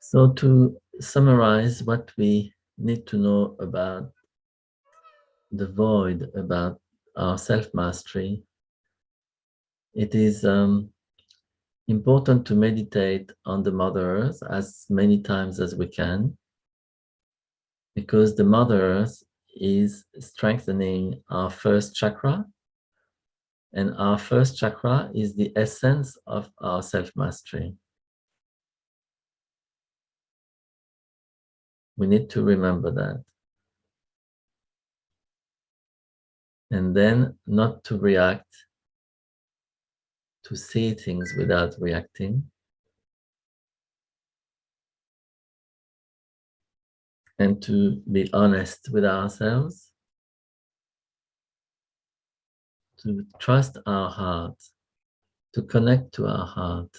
So to summarize what we need to know about the void, about our self-mastery, it is important to meditate on the Mother Earth as many times as we can, because the Mother Earth is strengthening our first chakra, and our first chakra is the essence of our self-mastery. We need to remember that. And then not to react, to see things without reacting, and to be honest with ourselves, to trust our heart, to connect to our heart.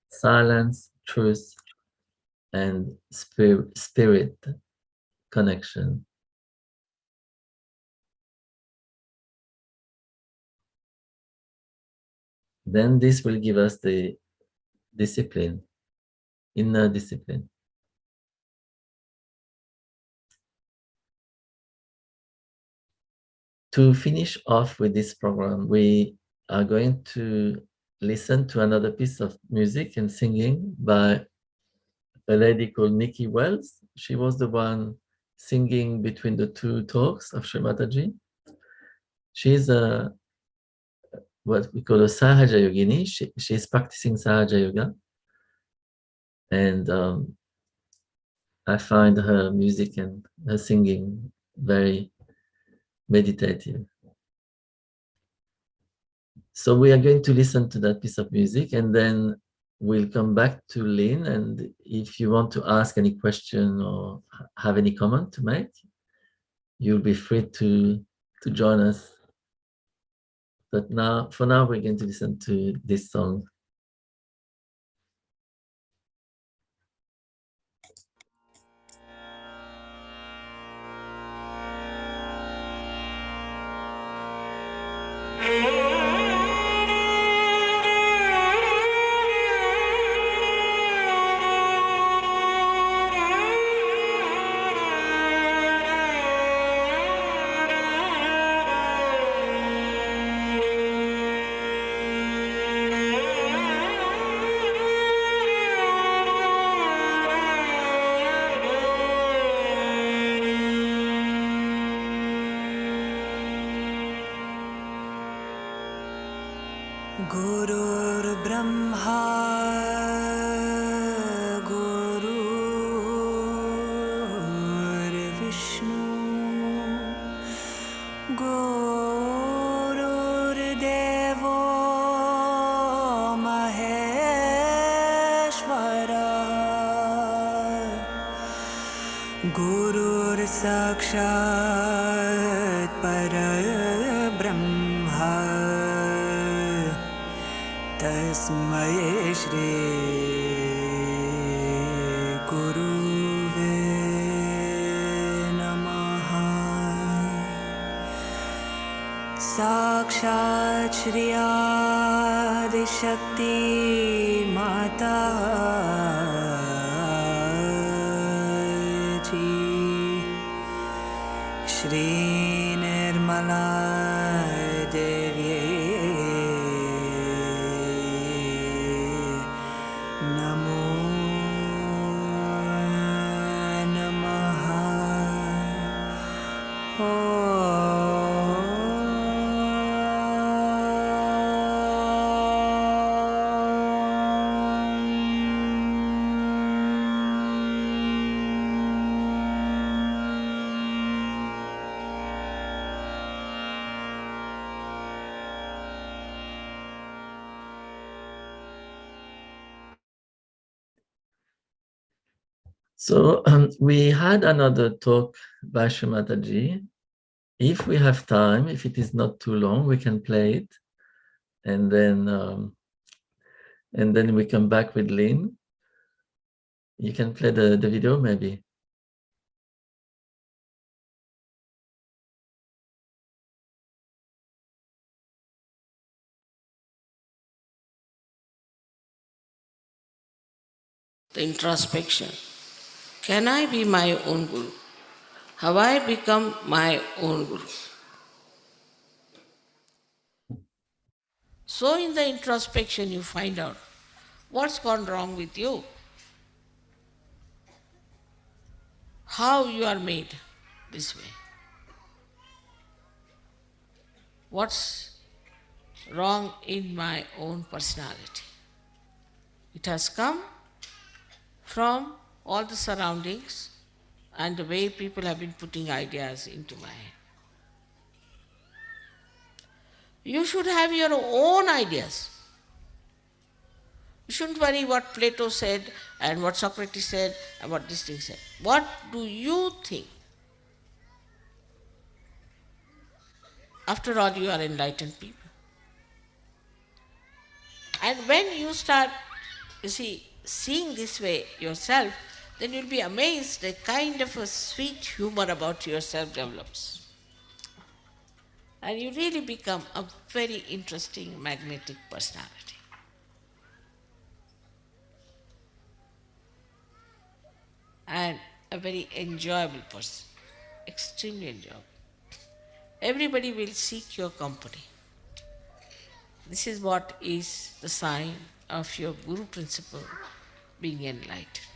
Silence, truth, and spirit connection. Then this will give us the discipline, inner discipline. To finish off with this program, we are going to listen to another piece of music and singing by a lady called Nikki Wells. She was the one singing between the two talks of Shri Mataji. She's a what we call a Sahaja Yogini. She's practicing Sahaja Yoga. And I find her music and her singing very meditative. So we are going to listen to that piece of music, and then we'll come back to Lynn. And if you want to ask any question or have any comment to make, you'll be free to join us. But now, for now, we're going to listen to this song. गुरुर्ब्रह्मा गुरुर्विष्णु गुरुर्देवो महेश्वरा गुरुर्साक्षात् परब्रह्मा तस्मै श्री गुरुवे नमः। साक्षात् श्री आदिशक्ति माता जी श्री निर्मला देवी नमो नमः। So we had another talk by Shri Mataji. If we have time, if it is not too long, we can play it, and then we come back with Lynn. You can play the video, maybe. The introspection. Can I be my own guru? Have I become my own guru? So in the introspection you find out what's gone wrong with you, how you are made this way, what's wrong in my own personality. It has come from all the surroundings and the way people have been putting ideas into my head. You should have your own ideas. You shouldn't worry what Plato said and what Socrates said and what this thing said. What do you think? After all, you are enlightened people. And when you start, seeing this way yourself, then you'll be amazed a kind of a sweet humor about yourself develops. And you really become a very interesting, magnetic personality. And a very enjoyable person, extremely enjoyable. Everybody will seek your company. This is what is the sign of your Guru principle being enlightened.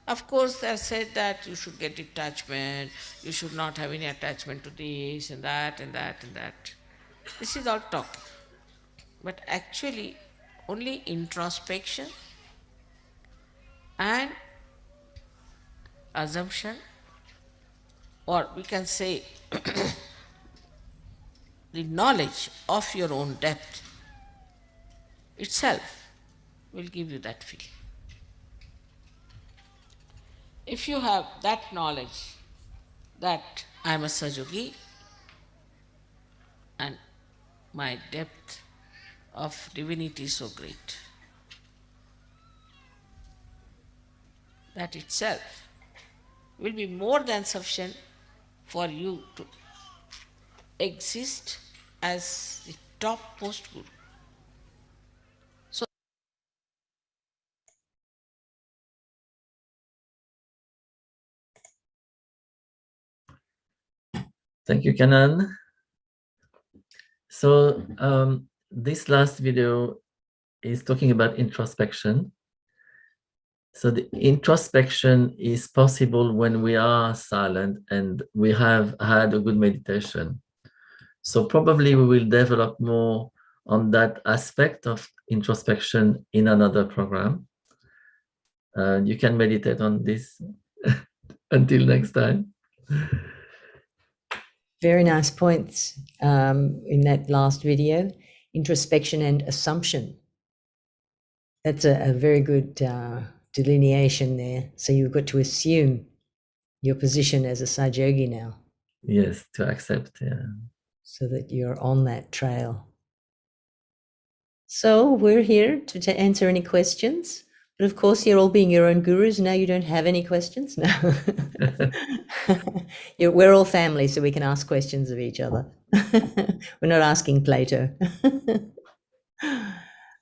Of course, they have said that you should get detachment, you should not have any attachment to this and that and that and that. This is all talk. but actually only introspection and assumption, or we can say the knowledge of your own depth itself will give you that feel. If you have that knowledge that I am a Sahaja and my depth of divinity is so great, that itself will be more than sufficient for you to exist as the topmost guru. So, Thank you, Kanan. So this last video is talking about introspection. So the introspection is possible when we are silent and we have had a good meditation. So probably we will develop more on that aspect of introspection in another program. You can meditate on this until next time. Very nice points in that last video. Introspection and assumption. That's a very good delineation there. So you've got to assume your position as a Sahaja Yogi now. Yes, to accept. Yeah. So that you're on that trail. So we're here to answer any questions. But of course, you're all being your own gurus. Now you don't have any questions. No. We're all family, so we can ask questions of each other. We're not asking Plato.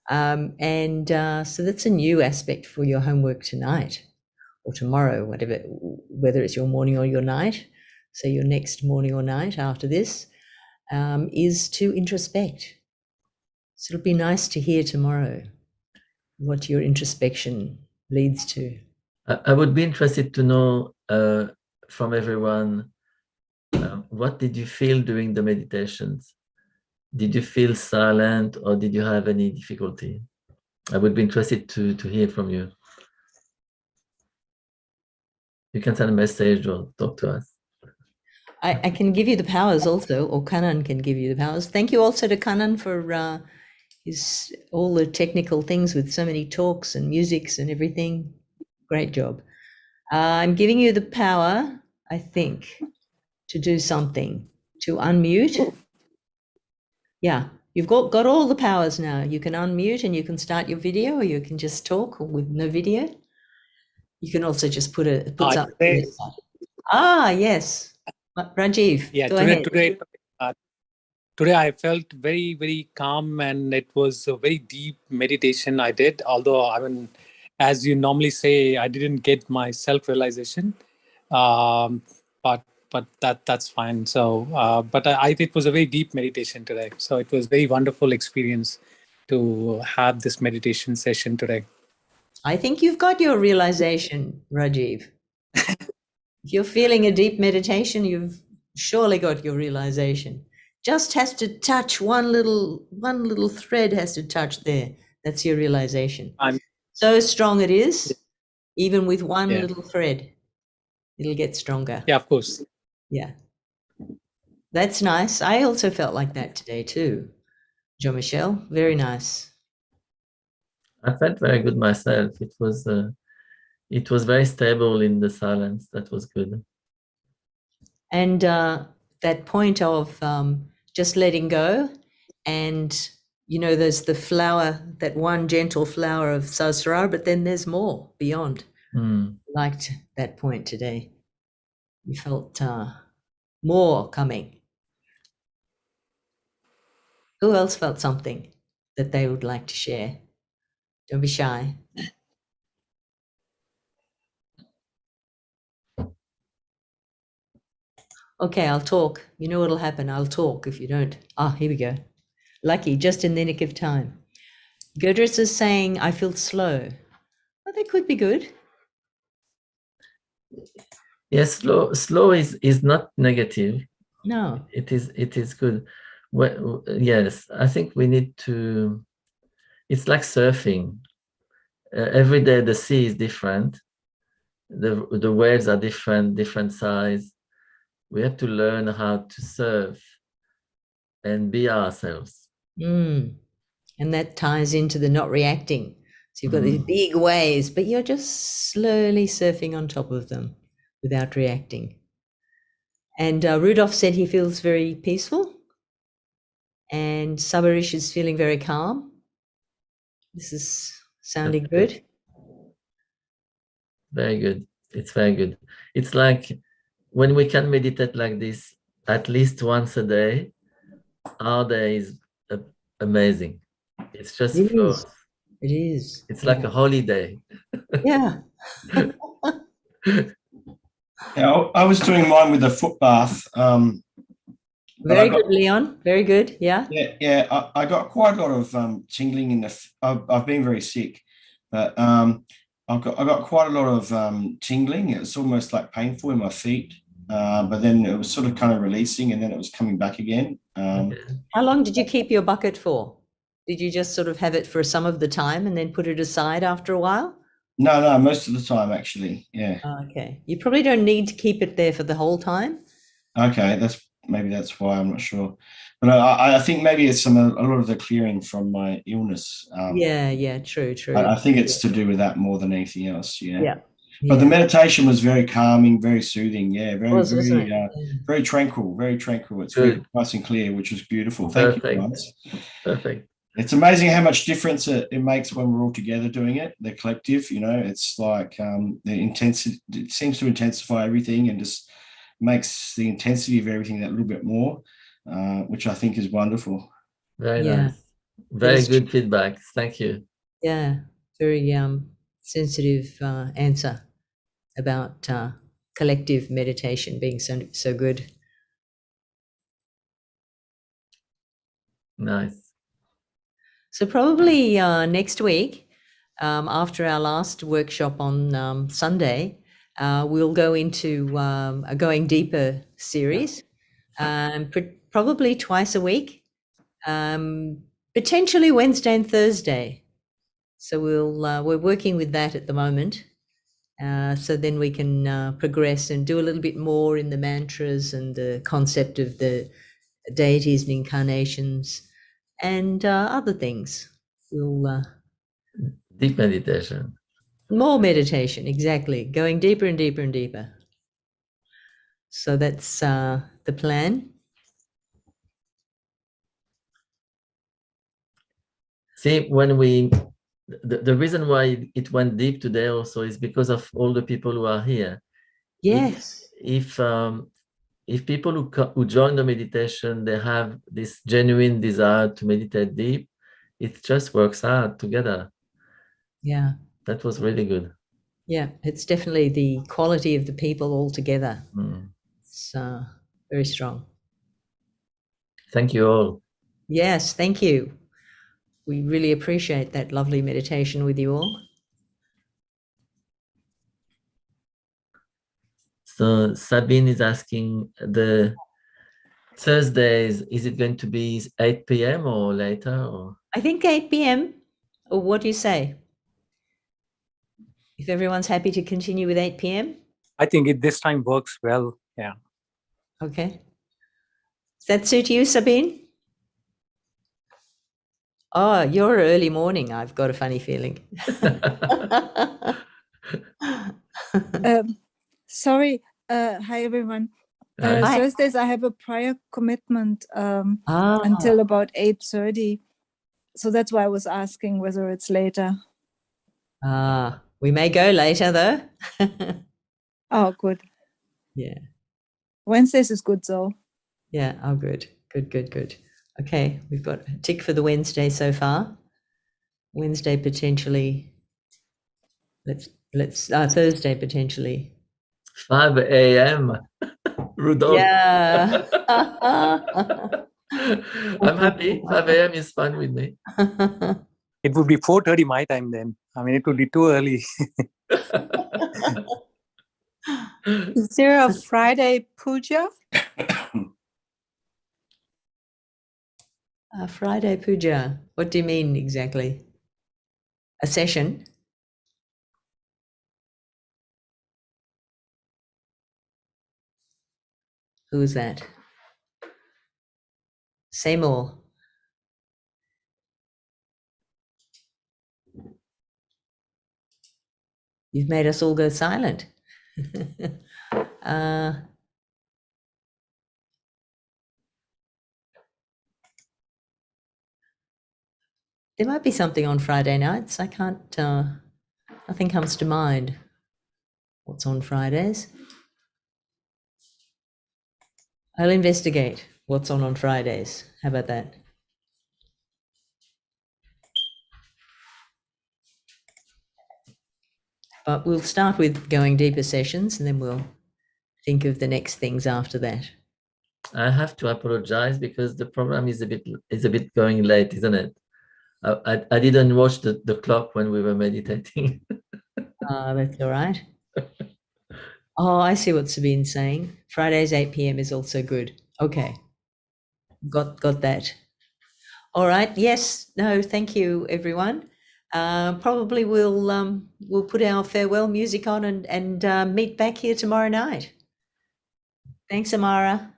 So that's a new aspect for your homework tonight or tomorrow, whatever, whether it's your morning or your night. So your next morning or night after this is to introspect. So it'll be nice to hear tomorrow what your introspection leads to. I would be interested to know from everyone, what did you feel during the meditations? Did you feel silent or did you have any difficulty? I would be interested to hear from you. You can send a message or talk to us. I can give you the powers also, or Kanan can give you the powers. Thank you also to Kanan for all the technical things with so many talks and musics and everything. Great job. I'm giving you the power, I think, to do something, to unmute. Yeah, you've got all the powers now. You can unmute and you can start your video, or you can just talk with no video. You can also just put something. Yes. Rajiv, Yeah, go ahead. today I felt very, very calm, and it was a very deep meditation I did. Although, I mean, as you normally say, I didn't get my self-realization, but that's fine. So, but it was a very deep meditation today. So it was very wonderful experience to have this meditation session today. I think you've got your realization, Rajiv. If you're feeling a deep meditation, you've surely got your realization. Just has to touch one little thread has to touch there. That's your realization. So strong it is, even with one little thread, it'll get stronger. Yeah, of course. Yeah. That's nice. I also felt like that today too. Jean-Michel, very nice. I felt very good myself. It was very stable in the silence. That was good. And that point of just letting go, and there's the flower, that one gentle flower of Sahasrara, but then there's more beyond. Liked that point today. You felt more coming. Who else felt something that they would like to share? Don't be shy. Okay, I'll talk. You know what'll happen. I'll talk if you don't. Here we go. Lucky, just in the nick of time. Gurdjieff is saying, I feel slow. Well, that could be good. Yes, slow is not negative. No. It is good. Well, yes, I think we need to. It's like surfing. Every day the sea is different. The waves are different size. We have to learn how to surf and be ourselves. Mm. And that ties into the not reacting. So you've got these big waves, but you're just slowly surfing on top of them without reacting. And Rudolph said he feels very peaceful, and Sabarish is feeling very calm. This is sounding good. Very good. It's very good. It's like when we can meditate like this at least once a day, our day is amazing. It's just It flows. is. It is. It's like a holiday. Yeah. Yeah, I was doing mine with a foot bath. Very good, Leon. Very good. Yeah. Yeah. I got quite a lot of tingling in the. I've been very sick, but I got quite a lot of tingling. It was almost like painful in my feet, but then it was sort of kind of releasing, and then it was coming back again. How long did you keep your bucket for? Did you just sort of have it for some of the time and then put it aside after a while? No, most of the time actually. Yeah. Okay. You probably don't need to keep it there for the whole time. Okay, that's why, I'm not sure, but I think maybe it's a lot of the clearing from my illness. Yeah, true. I think it's to do with that more than anything else. Yeah. But the meditation was very calming, very soothing. Yeah, very tranquil, very tranquil. It's very nice and clear, which was beautiful. Thank you, guys. Perfect. It's amazing how much difference it makes when we're all together doing it. The collective, it's like the intensity. It seems to intensify everything and just makes the intensity of everything that little bit more, which I think is wonderful. Very nice. Very good feedback. Thank you. Yeah, very sensitive answer about collective meditation being so good. Nice. So probably next week, after our last workshop on Sunday, we'll go into a Going Deeper series, probably twice a week, potentially Wednesday and Thursday. So we're working with that at the moment. So then we can progress and do a little bit more in the mantras and the concept of the deities and incarnations and other things. We'll deep meditation. More meditation, exactly. Going deeper and deeper and deeper. So that's the plan. See, when the reason why it went deep today also is because of all the people who are here. Yes. If people who join the meditation, they have this genuine desire to meditate deep, it just works out together. Yeah. That was really good. Yeah, it's definitely the quality of the people all together. It's very strong. Thank you all. Yes, thank you. We really appreciate that lovely meditation with you all. So Sabine is asking, the Thursdays, is it going to be 8 p.m. or later? Or? I think 8 p.m. Or what do you say? If everyone's happy to continue with 8 p.m.? I think this time works well. Yeah. Okay. Does that suit you, Sabine? Oh, you're early morning. I've got a funny feeling. Sorry. Hi, everyone. Thursdays, I have a prior commitment until about 8:30. So that's why I was asking whether it's later. We may go later, though. Oh, good. Yeah. Wednesdays is good, though. Yeah. Oh, good. Good. Okay. We've got a tick for the Wednesday so far. Wednesday potentially. Let's Thursday potentially. 5 a.m. Rudolph. Yeah. I'm happy. 5 a.m. is fine with me. It would be 4:30 my time then. I mean, it would be too early. Is there a Friday puja? Friday puja. What do you mean exactly? A session? Who is that? Say more. You've made us all go silent. There might be something on Friday nights. I can't, nothing comes to mind. What's on Fridays? I'll investigate what's on Fridays. How about that? But we'll start with going deeper sessions and then we'll think of the next things after that. I have to apologize because the program is a bit going late, isn't it? I didn't watch the clock when we were meditating. That's all right. Oh, I see what Sabine's saying. Fridays 8 p.m. is also good. Okay. Got that. All right. Yes. No, thank you, everyone. Probably we'll put our farewell music on and meet back here tomorrow night. Thanks, Amara.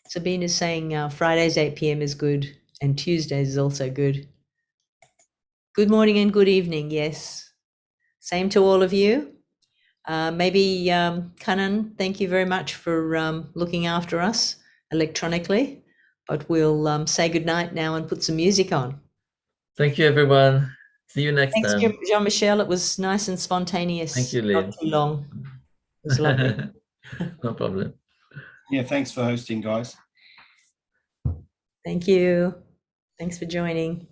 Sabine is saying Fridays 8 p.m. is good and Tuesdays is also good. Good morning and good evening. Yes. Same to all of you. Maybe Kanan, thank you very much for looking after us electronically, but we'll say goodnight now and put some music on. Thank you, everyone. See you next time. Thanks, Jean-Michel. It was nice and spontaneous. Thank you, Lynn. Not too long. It was lovely. No problem. Yeah, thanks for hosting, guys. Thank you. Thanks for joining.